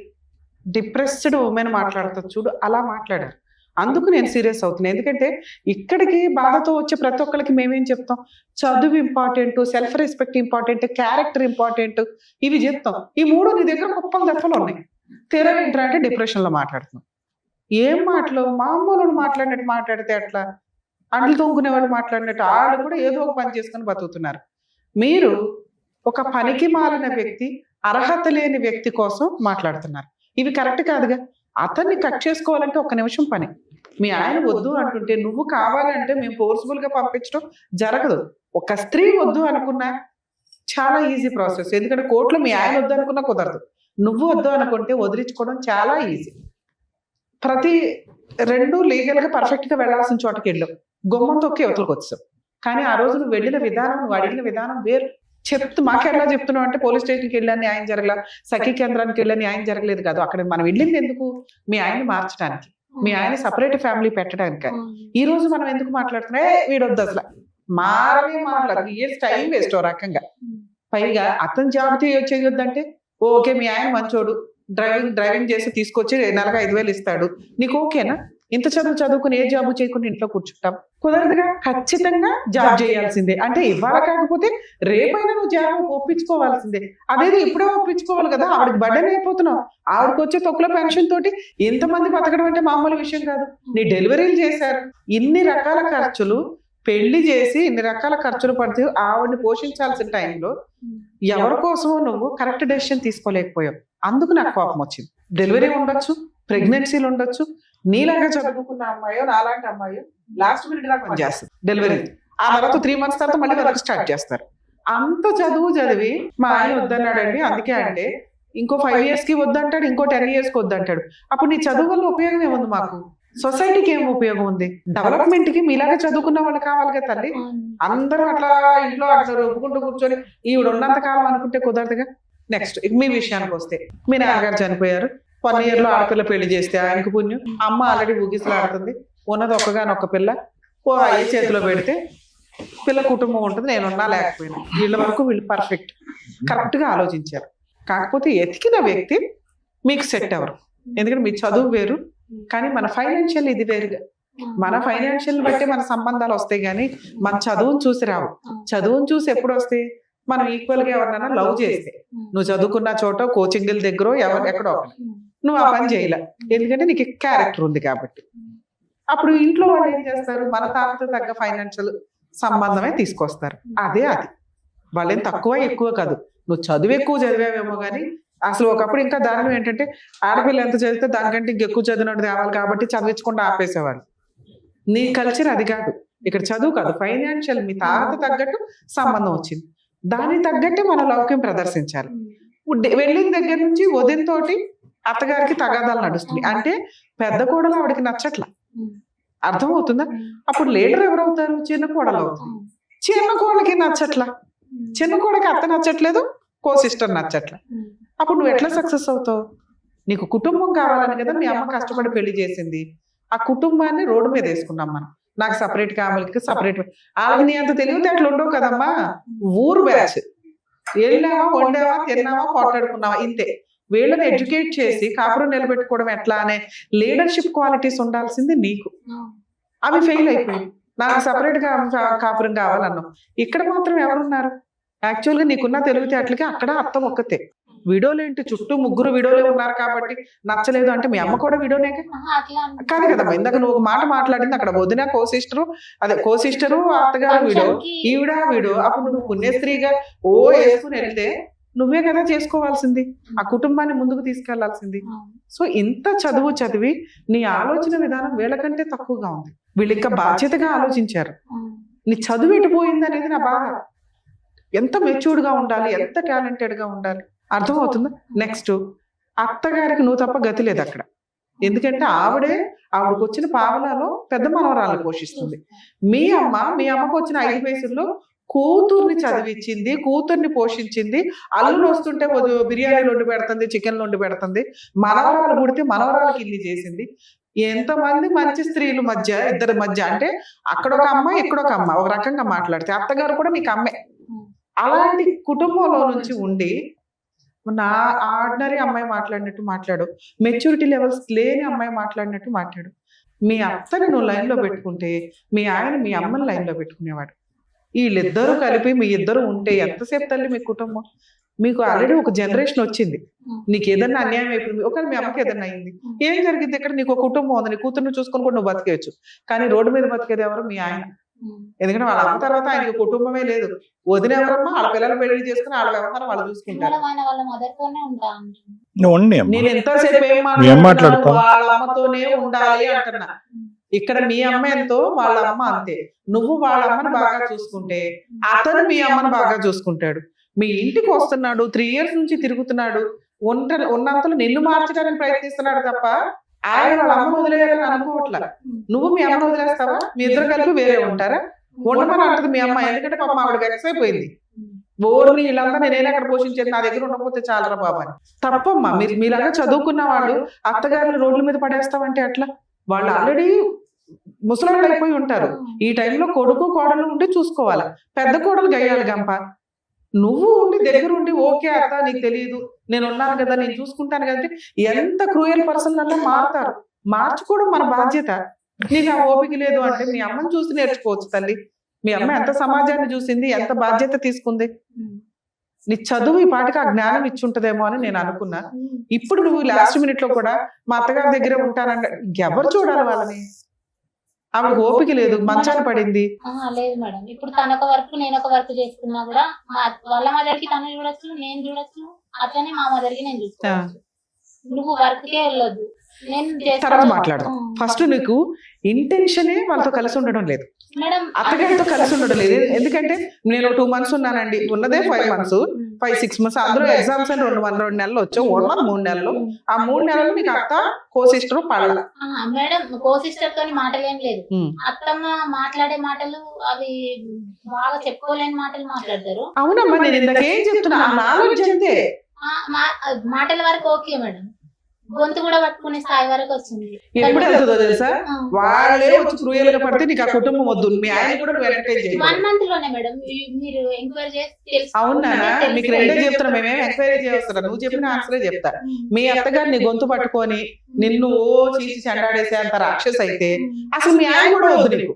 డిప్రెస్డ్ ఉమెన్ మాట్లాడుతుంది చూడు, అలా మాట్లాడారు. అందుకు నేను సీరియస్ అవుతున్నాను. ఎందుకంటే ఇక్కడికి బాధతో వచ్చే ప్రతి ఒక్కరికి మేమేం చెప్తాం, చదువు important, self respect important, character important, ఇవి చెప్తాం. ఈ మూడు నీ దగ్గర కుప్పలు దెప్పలు ఉన్నాయి. తీరా ఏంటంటే డిప్రెషన్ లో మాట్లాడుతున్నాం. ఏం మాటలు, మామూలు మాట్లాడినట్టు మాట్లాడితే అట్లా, అండ్లు తొంగునే వాళ్ళు మాట్లాడినట్టు వాళ్ళు కూడా ఏదో ఒక పని చేసుకుని బతుకుతున్నారు. మీరు ఒక పనికి మాలిన వ్యక్తి, అర్హత లేని వ్యక్తి కోసం మాట్లాడుతున్నారు. ఇవి కరెక్ట్ కాదుగా. అతన్ని కట్ చేసుకోవాలంటే 1 నిమిషం పని. మీ ఆయన వద్దు అంటుంటే నువ్వు కావాలంటే మేము ఫోర్స్ఫుల్ గా పంపించడం జరగదు. ఒక స్త్రీ వద్దు అనుకున్నా చాలా ఈజీ ప్రాసెస్. ఎందుకంటే కోర్టులో మీ ఆయన వద్దు అనుకున్నా కుదరదు. నువ్వు వద్దు అనుకుంటే వదిలించుకోవడం చాలా ఈజీ. ప్రతి రెండు లీగల్ గా పర్ఫెక్ట్ గా వెళ్లాల్సిన చోటకి వెళ్ళావు, గుమ్మం తొక్కి యువతలకు వచ్చావు. కానీ ఆ రోజు నువ్వు వెళ్ళిన విధానం, నువ్వు అడిగిన విధానం వేరు. మాకెలా చెప్తున్నావు అంటే పోలీస్ స్టేషన్కి వెళ్ళా న్యాయం జరగల, సఖీ కేంద్రానికి వెళ్ళా న్యాయం జరగలేదు కాదు. అక్కడ మనం వెళ్ళింది ఎందుకు? మీ ఆయన్ని మార్చడానికి, మీ ఆయన సపరేట్ ఫ్యామిలీ పెట్టడానికి. ఈ రోజు మనం ఎందుకు మాట్లాడుతున్నా? వీడొద్దు అసలు మారనే మాట్లాడు, ఇయర్స్ టైం వేస్ట్ ఓ రకంగా. పైగా అతను జాబ్ చేయొద్దంటే ఓకే, మీ ఆయన మంచోడు, డ్రైవింగ్ చేసి తీసుకొచ్చి నెలకు 5,000 ఇస్తాడు, నీకు ఓకేనా? ఇంత చదువుకుని ఏ జాబు చేయకుండా ఇంట్లో కూర్చుంటాం? కుదరదుగా. ఖచ్చితంగా జాబ్ చేయాల్సిందే. అంటే ఇవాళ కాకపోతే రేపైనా నువ్వు జాబ్ ఒప్పించుకోవాల్సిందే. అదేదో ఇప్పుడే ఒప్పించుకోవాలి కదా. ఆవిడకి బర్డెన్ అయిపోతున్నావు. ఆవిడకి వచ్చే తొక్కుల పెన్షన్ తోటి ఇంతమంది బతకడం అంటే మామూలు విషయం కాదు. నీ డెలివరీలు చేశారు, ఇన్ని రకాల ఖర్చులు, పెళ్లి చేసి ఇన్ని రకాల ఖర్చులు పడితే ఆవిడని పోషించాల్సిన టైంలో ఎవరి కోసమో నువ్వు కరెక్ట్ డెసిషన్ తీసుకోలేకపోయావు. అందుకు నాకు కోపం వచ్చింది. డెలివరీ ఉండొచ్చు, ప్రెగ్నెన్సీలు ఉండొచ్చు, నీలాగా చదువుకున్న అమ్మాయో నాలాంటి అమ్మాయో లాస్ట్ మినిట్ దాకా పనిచేస్తుంది డెలివరీ. ఆ తర్వాత 3 months తర్వాత మళ్ళీ వర్క్ స్టార్ట్ చేస్తారు. అంత చదువు చదివి మా ఆయన వద్దన్నాడండి, అందుకే అంటే ఇంకో 5 years కి వద్దంటాడు, ఇంకో 10 years కి వద్దంటాడు. అప్పుడు నీ చదువు వల్ల ఉపయోగం ఏముంది? మాకు సొసైటీకి ఏం ఉపయోగం ఉంది? డెవలప్మెంట్ కి మీలాగా చదువుకున్న వాళ్ళు కావాలి కదా తల్లి. అందరూ అట్లా ఇంట్లో అట్లా ఒప్పుకుంటూ కూర్చొని ఈవిడ ఉన్నంత కాలం అనుకుంటే కుదరదుగా. నెక్స్ట్ మీ విషయానికి వస్తే, మీ నాన్నగారు చనిపోయారు, 1 year లో ఆడపిల్ల పెళ్లి చేస్తే ఆయనకు పుణ్యం. అమ్మ ఆల్రెడీ ఊగిసలాడుతుంది, ఉన్నది ఒక్కగానొక్క పిల్ల, అయ్యే చేతిలో పెడితే పిల్ల కుటుంబం ఉంటుంది, నేనున్నా లేకపోయినా. వీళ్ళ వరకు వీళ్ళు పర్ఫెక్ట్, కరెక్ట్ గా ఆలోచించారు. కాకపోతే ఎతికిన వ్యక్తి మీకు సెట్ అవ్వరు. ఎందుకంటే మీ చదువు వేరు, కానీ మన ఫైనాన్షియల్ ఇది వేరుగా. మన ఫైనాన్షియల్ బట్టి మన సంబంధాలు వస్తాయి, కానీ మన చదువును చూసి రావు. చదువును చూసి ఎప్పుడు వస్తాయి? మనం ఈక్వల్ గా ఎవరినైనా లవ్ చేస్తే, నువ్వు చదువుకున్న చోట కోచింగ్ల దగ్గర ఎక్కడో నువ్వు ఆ పని చేయలే, ఎందుకంటే నీకు క్యారెక్టర్ ఉంది కాబట్టి. అప్పుడు ఇంట్లో వాళ్ళు ఏం చేస్తారు? మన తాతతో తగ్గ ఫైనాన్షియల్ సంబంధమే తీసుకొస్తారు. అది వాళ్ళేం తక్కువ ఎక్కువ కాదు. నువ్వు చదువు ఎక్కువ చదివావేమో కానీ అసలు ఒకప్పుడు ఇంకా దారుణం ఏంటంటే ఆడపిల్ల ఎంత చదివితే దానికంటే ఇంకెక్కువ చదివినట్టు తేవాలి కాబట్టి చదివించకుండా ఆపేసేవాళ్ళు. నీ కల్చర్ అది కాదు. ఇక్కడ చదువు కాదు, ఫైనాన్షియల్ మీ తాత తగ్గట్టు సంబంధం వచ్చింది, దానికి తగ్గట్టే మన లౌక్యం ప్రదర్శించాలి. వెళ్ళిన దగ్గర నుంచి వదినతోటి అత్తగారికి తగాదాలు నడుస్తుంది. అంటే పెద్ద కోడలు ఆవిడకి నచ్చట్లా, అర్థమవుతుందా? అప్పుడు లీడర్ ఎవరవుతారు? చిన్న కోడలు అవుతుంది. చిన్న కోడలకి నచ్చట్లా, చిన్న కోడకి అత్త నచ్చట్లేదు, కో సిస్టర్ నచ్చట్లా. అప్పుడు నువ్వు ఎట్లా సక్సెస్ అవుతావు? నీకు కుటుంబం కావాలని కదా మీ అమ్మ కష్టపడి పెళ్లి చేసింది. ఆ కుటుంబాన్ని రోడ్డు మీద వేసుకున్నాం మనం. నాకు సపరేట్ కావాలికి సపరేట్. వాళ్ళకి నీ అంత తెలివితే అట్లా ఉండవు కదమ్మా. ఊరు బ్యాచ్, వెళ్ళావా, వండావా, తిన్నావా, పోట్లాడుకున్నావా, ఇంతే. వీళ్ళని ఎడ్యుకేట్ చేసి కాపురం నిలబెట్టుకోవడం ఎట్లా అనే లీడర్షిప్ క్వాలిటీస్ ఉండాల్సింది నీకు. అవి ఫెయిల్ అయిపోయి నాకు సపరేట్ గా కాపురం కావాలన్నావు. ఇక్కడ మాత్రం ఎవరున్నారు? యాక్చువల్గా నీకున్న తెలివితేటలకి అక్కడ అర్థం ఒక్కతే. వీడియోలు ఏంటి, చుట్టూ 3 వీడియోలే ఉన్నారు కాబట్టి నచ్చలేదు అంటే మీ అమ్మ కూడా వీడియోనే కాదు కదమ్మా. ఇందాక నువ్వు ఒక మాట మాట్లాడింది, అక్కడ వదిన కో సిస్టరు అత్తగారు వీడియో, ఈవిడ వీడియో. అప్పుడు నువ్వు పుణ్యస్త్రీగా వేసుకుని వెళ్తే నువ్వే కదా చేసుకోవాల్సింది, ఆ కుటుంబాన్ని ముందుకు తీసుకెళ్లాల్సింది. సో ఇంత చదువు చదివి నీ ఆలోచన విధానం వీళ్ళకంటే తక్కువగా ఉంది. వీళ్ళు ఇంకా బాధ్యతగా ఆలోచించారు. నీ చదువు ఎటుపోయింది అనేది నా బాధ. ఎంత మెచ్యూర్డ్ గా ఉండాలి, ఎంత టాలెంటెడ్ గా ఉండాలి, అర్థమవుతుందా? నెక్స్ట్, అత్తగారికి నువ్వు తప్ప గతి లేదు అక్కడ. ఎందుకంటే ఆవిడకి వచ్చిన పావలాలో పెద్ద మనవరాలు పోషిస్తుంది. మీ అమ్మకు వచ్చిన 5 పైసల్లో కూతుర్ని చదివించింది, కూతుర్ని పోషించింది. అల్లుడు వస్తుంటే బిర్యానీలు వండి పెడుతుంది, చికెన్లు వండి పెడుతుంది. మనవరాలు పుడితే మనవరాలకి ఇల్లు చేసింది. ఎంతమంది మంచి స్త్రీల మధ్య, ఇద్దరి మధ్య, అంటే అక్కడ ఒక అమ్మ ఇక్కడ ఒక అమ్మ, ఒక రకంగా మాట్లాడితే అత్తగారు కూడా నీకు అమ్మే. అలాంటి కుటుంబంలో నుంచి ఉండి నా ఆర్డినరీ అమ్మాయి మాట్లాడినట్టు మాట్లాడు, మెచ్యూరిటీ లెవెల్స్ లేని అమ్మాయి మాట్లాడినట్టు మాట్లాడు. మీ అత్తని నువ్వు లైన్లో పెట్టుకుంటే మీ ఆయన మీ అమ్మని లైన్లో పెట్టుకునేవాడు. వీళ్ళిద్దరూ కలిపి మీ ఇద్దరు ఉంటే ఎంతసేపు తల్లి మీ కుటుంబం? మీకు ఆల్రెడీ ఒక జనరేషన్ వచ్చింది. నీకు ఏదన్నా అన్యాయం అయిపోయింది, ఒకవేళ మీ అమ్మకి ఏదన్నా అయింది, ఏం జరిగింది? ఇక్కడ నీకు ఒక కుటుంబం ఉంది, నీ కూతుర్ని చూసుకొని కూడా నువ్వు బతికేయచ్చు. కానీ రోడ్డు మీద బతికేది ఎవరు? మీ ఆయన. ఎందుకంటే వాళ్ళ అమ్మ తర్వాత ఆయనకి కుటుంబమే లేదు. వదిన ఎవరమ్మా? వాళ్ళ పిల్లలు పెళ్లి చేసుకుని వాళ్ళ వ్యవహారం వాళ్ళు చూసుకుంటారు. నేను ఎంతసేపు ఏం మాట్లాడుతున్నా? వాళ్ళ అమ్మతోనే ఉండాలి అంటున్నా. ఇక్కడ మీ అమ్మ ఎంతో వాళ్ళ అమ్మ అంతే. నువ్వు వాళ్ళ అమ్మని బాగా చూసుకుంటే అతను మీ అమ్మని బాగా చూసుకుంటాడు. మీ ఇంటికి వస్తున్నాడు, 3 years నుంచి తిరుగుతున్నాడు, ఉన్నంతలో నిన్ను మార్చడానికి ప్రయత్నిస్తున్నాడు తప్ప ఆయన వాళ్ళ అమ్మను వదిలేయాలని అనుకోవట్లా. నువ్వు మీ అమ్మను వదిలేస్తావా? మీ ఇద్దరు కలిపి వేరే ఉంటారా? ఉండమని అంటది మీ అమ్మ. ఎందుకంటే పాపం ఆవిడ వెక్స్ అయిపోయింది. ఓర్ని వీళ్ళంతా నేనే అక్కడ పోషించేది, నా దగ్గర ఉండకపోతే చాలరా బాబా అని. తప్పమ్మా. మీరు మీలాగా చదువుకున్న వాళ్ళు అత్తగారిని రోడ్ల మీద పడేస్తామంటే అట్లా. వాళ్ళు ఆల్రెడీ ముసలాళ్ళు అయిపోయి ఉంటారు. ఈ టైంలో కొడుకు కోడలు ఉండి చూసుకోవాలా. పెద్ద కోడలు గయ్యాలి గంప. నువ్వు ఉండి దగ్గర ఉండి ఓకే అత్త నీకు తెలియదు, నేను ఉన్నాను కదా, నేను చూసుకుంటాను కదా. ఎంత క్రూయల్ పర్సన్ అలా మారుతారు. మార్చుకోవడం మన బాధ్యత. నీకు ఆ ఓపిక లేదు అంటే మీ అమ్మని చూసి నేర్చుకోవచ్చు తల్లి. మీ అమ్మ ఎంత సమాజాన్ని చూసింది, ఎంత బాధ్యత తీసుకుంది. నీ చదువు ఈ పాటికి ఆ జ్ఞానం ఇచ్చుంటదేమో అని నేను అనుకున్నా. ఇప్పుడు నువ్వు లాస్ట్ మినిట్ లో కూడా మా అత్తగారి దగ్గరే ఉంటానంటే ఎవరు చూడాలి వాళ్ళని? ఆవిడ ఓపిక లేదు, మంచాన పడింది. లేదు మేడం, ఇప్పుడు తన ఒక వర్క్ నేను ఒక వర్క్ చేసుకున్నా కూడా వాళ్ళ మదర్కి తను చూడొచ్చు, నేను చూడొచ్చు, అట్లనే మా మదర్కి నేను చూసుకోవచ్చు. నువ్వు వర్క్ కే వెళ్ళొద్దు, నేను తర్వాత మాట్లాడదాం. ఫస్ట్ నీకు ఇంటెన్షనే వాళ్ళతో కలిసి ఉండడం లేదు, అత్తగారితో కలిసి ఉండడం లేదు. ఎందుకంటే నేను 2 months ఉన్నానండి, ఉన్నదే 5 months 5-6 months, అందులో ఎగ్జామ్స్ అని 2 నెలలు వచ్చావు, ఉన్న 3 నెలలు. ఆ 3 నెలలు నీకు అత్త కో సిస్టర్ పడాల. మేడం కో సిస్టర్ తోని మాటలు ఏం లేదు. అత్తమ్మ మాట్లాడే మాటలు అవి బాగా చెప్పుకోలేని మాటలు మాట్లాడతారు. అవునమ్మా, నేను ఇందాకేం చెప్తున్నా, ఆ నాలెడ్జ్ అంతే. మాటల వరకు ఓకే మేడం, గొంతు కూడా పట్టుకునే స్థాయి వరకు వచ్చింది. ఎప్పుడు వెళ్తుందో తెలుసా? వాళ్ళే వచ్చి క్రూయల్ గా పడితే నీకు ఆ కుటుంబం వద్దు. మీ ఆయన కూడా నువ్వు ఎంకరేజ్ చేయాలి. 1 month లోనే మేడం మీరు ఎంక్వైరీ చేసి. అవునా? మీకు రెండే చెప్తున్నా, మేమేం ఎంక్వైరీ చేస్తున్నా, నువ్వు చెప్పిన ఆన్సరే చెప్తా. మీ అత్తగారు నీ గొంతు పట్టుకొని నిన్ను చీచి చెండాడేసే అంత రాక్షస్ అయితే అసలు మీ ఆయన కూడా వద్దు నీకు.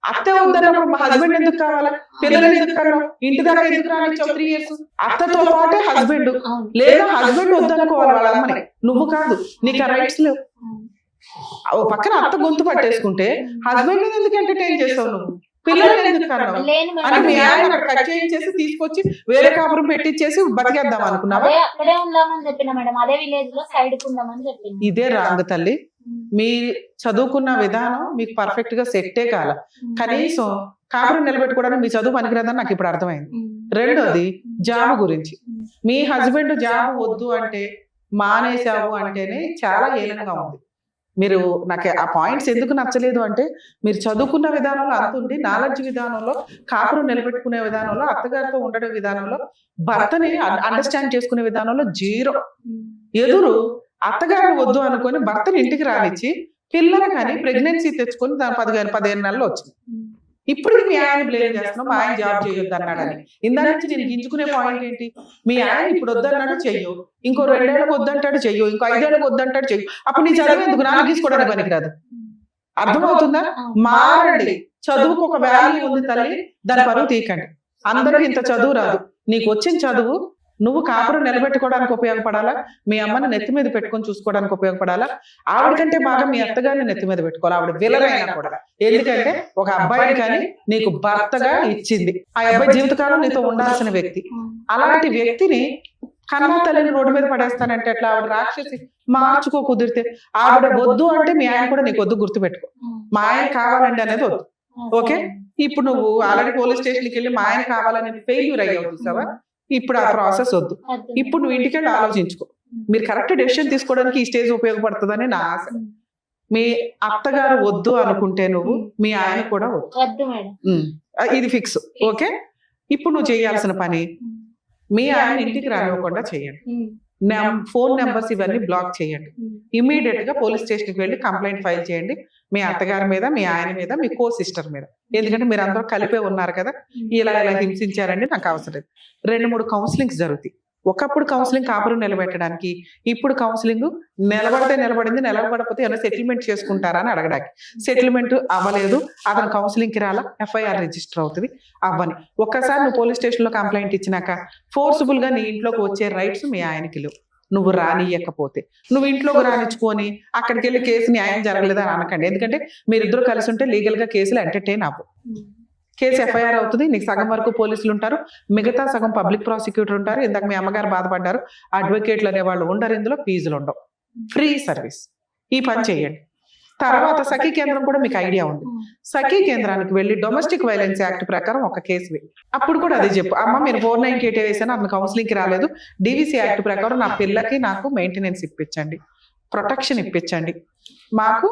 అత్త వద్దన్నప్పుడు మా హస్బెండ్ ఎందుకు కావాలా? పిల్లలు ఎందుకు కన్నా? ఇంటి దాకా ఎందుకు రానిచ్చావు 3 years? అత్తతో పాటే హస్బెండ్, లేదా హస్బెండ్ వద్దనుకోవాలి వాళ్ళ అమ్మని, నువ్వు కాదు. నీకు ఆ రైట్స్ లేవు. ఓ పక్కన అత్త గొంతు పట్టేసుకుంటే హస్బెండ్ ఎందుకు ఎంటర్టైన్ చేస్తావు నువ్వు? పిల్లలు ఎందుకు కన్నావు అని మీ ఆయన కట్ చేయించేసి తీసుకొచ్చి వేరే కాపురం పెట్టించేసి బతికేద్దాం అనుకున్నావా? అక్కడే ఉందామని చెప్పిన మేడం, అదే విలేజ్ లో సైడ్ కు ఉందామని చెప్పింది. ఇదే రాంగ్ తల్లి. మీ చదువుకున్న విధానం మీకు పర్ఫెక్ట్ గా సెట్టే కాల. కనీసం కాపురం నిలబెట్టుకోవడానికి మీ చదువు పనికిరాదని నాకు ఇప్పుడు అర్థమైంది. రెండోది జాబ్ గురించి. మీ హస్బెండ్ జాబ్ వద్దు అంటే మానేసావు అంటేనే చాలా ఏలంగా ఉంది. మీరు నాకు ఆ పాయింట్స్ ఎందుకు నచ్చలేదు అంటే, మీరు చదువుకున్న విధానంలో అంతుంది, నాలెడ్జ్ విధానంలో, కాపురం నిలబెట్టుకునే విధానంలో, అత్తగారితో ఉండడం విధానంలో, భర్తని అండర్స్టాండ్ చేసుకునే విధానంలో 0. ఎదురు అత్తగారు వద్దు అనుకొని భర్తని ఇంటికి రానిచ్చి పిల్లలు కానీ ప్రెగ్నెన్సీ తెచ్చుకొని దాని 15 నెలలు వచ్చింది. ఇప్పుడు మీ ఆయన బ్లేమ్ చేస్తున్నావు, మా ఆయన జాబ్ చేయొద్దు అన్నాడని. ఇందా నుంచి నేను గింజుకునే పాయింట్ ఏంటి? మీ ఆయన ఇప్పుడు వద్దన్నాడు చెయ్యు, ఇంకో 2 ఏళ్ళకి వద్దంటాడు చెయ్యు, ఇంకో 5 ఏళ్ళకి వద్దంటాడు చెయ్యు. అప్పుడు నీ చదువు ఎందుకు? నాన్న గీసుకోవడానికి పనికిరాదు. అర్థమవుతుందా? మారండి. చదువుకు ఒక వాల్యూ ఉంది తల్లి, దాని పరువు తీయకండి. అందరికి ఇంత చదువు రాదు. నీకు వచ్చిన చదువు నువ్వు కాపురం నిలబెట్టుకోవడానికి ఉపయోగపడాలా, మీ అమ్మని నెత్తి మీద పెట్టుకొని చూసుకోవడానికి ఉపయోగపడాలా. ఆవిడకంటే బాగా మీ అత్తగారిని నెత్తి మీద పెట్టుకోవాలి, ఆవిడ విలరైనా కూడా. ఎందుకంటే ఒక అబ్బాయిని కానీ నీకు భర్తగా ఇచ్చింది, ఆ అబ్బాయి జీవితకాలం నీతో ఉండాల్సిన వ్యక్తి. అలాంటి వ్యక్తిని కన్నా తల్లిని రోడ్డు మీద పడేస్తానంటే ఎట్లా? ఆవిడ రాక్షసి. మార్చుకో కుదిరితే. ఆవిడ వద్దు అంటే మీ ఆయన కూడా నీకు వద్దు, గుర్తుపెట్టుకో. మా ఆయన కావాలండి అనేది వద్దు. ఓకే, ఇప్పుడు నువ్వు ఆల్రెడీ పోలీస్ స్టేషన్కి వెళ్ళి మా ఆయన కావాలని ఫెయిల్యూర్ అయ్యావు చూసావా? ఇప్పుడు ఆ ప్రాసెస్ వద్దు. ఇప్పుడు నువ్వు ఇంటికి వెళ్ళి ఆలోచించుకో. మీరు కరెక్ట్ డెసిషన్ తీసుకోవడానికి ఈ స్టేజ్ ఉపయోగపడుతుందని నా ఆశ. మీ అత్తగారు వద్దు అనుకుంటే నువ్వు, మీ ఆయన కూడా వద్దు, ఇది ఫిక్స్. ఓకే, ఇప్పుడు నువ్వు చేయాల్సిన పని, మీ ఆయన ఇంటికి రానివ్వకుండా చేయండి. ఫోన్ నెంబర్స్ ఇవన్నీ బ్లాక్ చేయండి. ఇమీడియట్ గా పోలీస్ స్టేషన్కి వెళ్ళి కంప్లైంట్ ఫైల్ చేయండి, మీ అత్తగారి మీద, మీ ఆయన మీద, మీ కో సిస్టర్ మీద. ఎందుకంటే మీరు అందరూ కలిపే ఉన్నారు కదా, ఇలా హింసించారండి, నాకు అవసరం లేదు. 2-3 కౌన్సిలింగ్స్ జరుగుతాయి. ఒకప్పుడు కౌన్సిలింగ్ కాపురం నిలబెట్టడానికి, ఇప్పుడు కౌన్సిలింగ్ నిలబడితే నిలబడింది, నిలబడకపోతే ఏమైనా సెటిల్మెంట్ చేసుకుంటారా అని అడగడానికి. సెటిల్మెంట్ అవ్వలేదు, అతను కౌన్సిలింగ్కి రాలా, ఎఫ్ఐఆర్ రిజిస్టర్ అవుతుంది. అవ్వని ఒక్కసారి నువ్వు పోలీస్ స్టేషన్లో కంప్లైంట్ ఇచ్చినాక ఫోర్స్ఫుల్ గా నీ ఇంట్లోకి వచ్చే రైట్స్ మీ ఆయనకి లేవు. నువ్వు రానియకపోతే, నువ్వు ఇంట్లోకి రానిచ్చుకొని అక్కడికి వెళ్ళి కేసు న్యాయం జరగలేదని అనకండి. ఎందుకంటే మీరిద్దరు కలిసి ఉంటే లీగల్ గా కేసులు ఎంటర్టైన్ అవ్వు. కేసు ఎఫ్ఐఆర్ అవుతుంది, నీకు సగం వరకు పోలీసులు ఉంటారు, మిగతా సగం పబ్లిక్ ప్రాసిక్యూటర్ ఉంటారు. ఇందాక మీ అమ్మగారు బాధపడ్డారు, అడ్వకేట్లు అనే వాళ్ళు ఉండరు, ఇందులో ఫీజులు ఉండవు, ఫ్రీ సర్వీస్. ఈ పని చేయండి. తర్వాత సఖీ కేంద్రం కూడా మీకు ఐడియా ఉంది. సఖీ కేంద్రానికి వెళ్ళి డొమెస్టిక్ వైలెన్స్ యాక్ట్ ప్రకారం ఒక కేసు వేయి. అప్పుడు కూడా అదే చెప్పు, అమ్మ మీరు 498 వేసాను, అతను కౌన్సిలింగ్ కి రాలేదు, డివిసి యాక్ట్ ప్రకారం నా పిల్లకి నాకు మెయింటెనెన్స్ ఇప్పించండి, ప్రొటెక్షన్ ఇప్పించండి, మాకు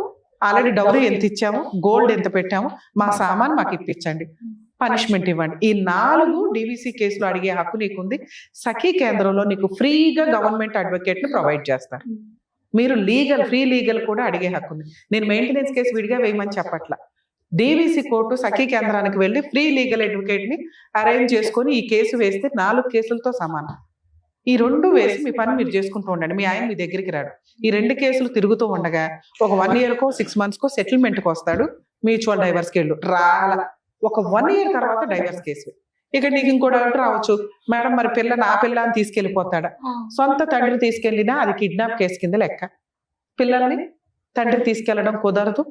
ఆల్రెడీ డౌరీ ఎంత ఇచ్చాము, గోల్డ్ ఎంత పెట్టాము, మా సామాన్ మాకు ఇప్పించండి, పనిష్మెంట్ ఇవ్వండి. ఈ 4 డివిసి కేసులు అడిగే హక్కు నీకుంది. సఖీ కేంద్రంలో నీకు ఫ్రీగా గవర్నమెంట్ అడ్వకేట్ ని ప్రొవైడ్ చేస్తారు. మీరు ఫ్రీ లీగల్ కూడా అడిగే హక్కు ఉంది. నేను మెయింటెనెన్స్ కేసు విడిగా వేయమని చెప్పట్లా. డివిసి కోర్టు సఖీ కేంద్రానికి వెళ్ళి ఫ్రీ లీగల్ అడ్వకేట్ ని అరేంజ్ చేసుకొని ఈ కేసు వేస్తే 4 కేసులతో సమానం. ఈ 2 వేసి మీ పని మీరు చేసుకుంటూ ఉండండి. మీ ఆయన మీ దగ్గరికి రాడు. ఈ 2 కేసులు తిరుగుతూ ఉండగా ఒక 1 year కో 6 months కో సెటిల్మెంట్కి వస్తాడు. మ్యూచువల్ డైవర్స్కి వెళ్ళు రాల ఒక 1 year తర్వాత డైవర్స్ కేసు. ఇక నీకు ఇంకో డౌట్ రావచ్చు, మేడం మరి నా పిల్ల అని తీసుకెళ్లిపోతాడా? సొంత తండ్రి తీసుకెళ్లినా అది కిడ్నాప్ కేసు కింద లెక్క. పిల్లల్ని తండ్రి తీసుకెళ్లడం కుదరదు.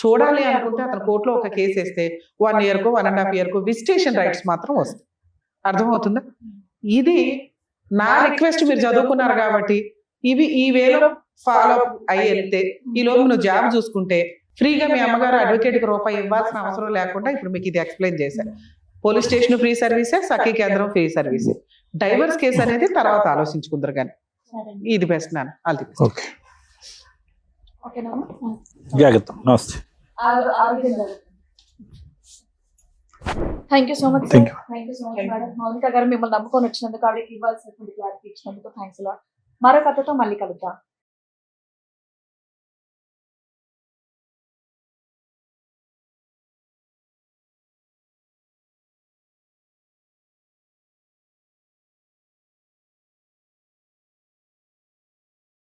చూడాలి అనుకుంటే అతను కోర్టులో ఒక కేసు వేస్తే 1 year కో 1.5 year కో విజిటేషన్ రైట్స్ మాత్రం వస్తాయి. అర్థమవుతుందా? ఇది నా రిక్వెస్ట్. మీరు చదువుకున్నారు కాబట్టి ఇవి ఈ వేలో ఫాలో అయ్యి వెళ్తే ఈ లోపు నువ్వు జాబ్ చూసుకుంటే ఫ్రీగా మీ అమ్మగారు అడ్వకేట్కి రూపాయి ఇవ్వాల్సిన అవసరం లేకుండా ఇప్పుడు మీకు ఇది ఎక్స్ప్లెయిన్ చేశారు. పోలీస్ స్టేషన్ ఫ్రీ సర్వీసే, సఖీ కేంద్రం ఫ్రీ సర్వీసే. డైవర్స్ కేసు అనేది తర్వాత ఆలోచించుకుందరు కానీ ఇది బెస్ట్ నాన్న. అది ఓకే, జాగ్రత్త. నమస్తే. Thank you so much. Thank you. Thank you so much madam. Mounika గారు మిమ్మల్ని నమ్ముకొని వచ్చినందుకు, ఆవిడకి ఇవ్వాల్సినటువంటి క్లారిఫికేషన్ అందుకు థ్యాంక్స్ లాట్. మరో కథతో మళ్ళీ కలుద్దాం.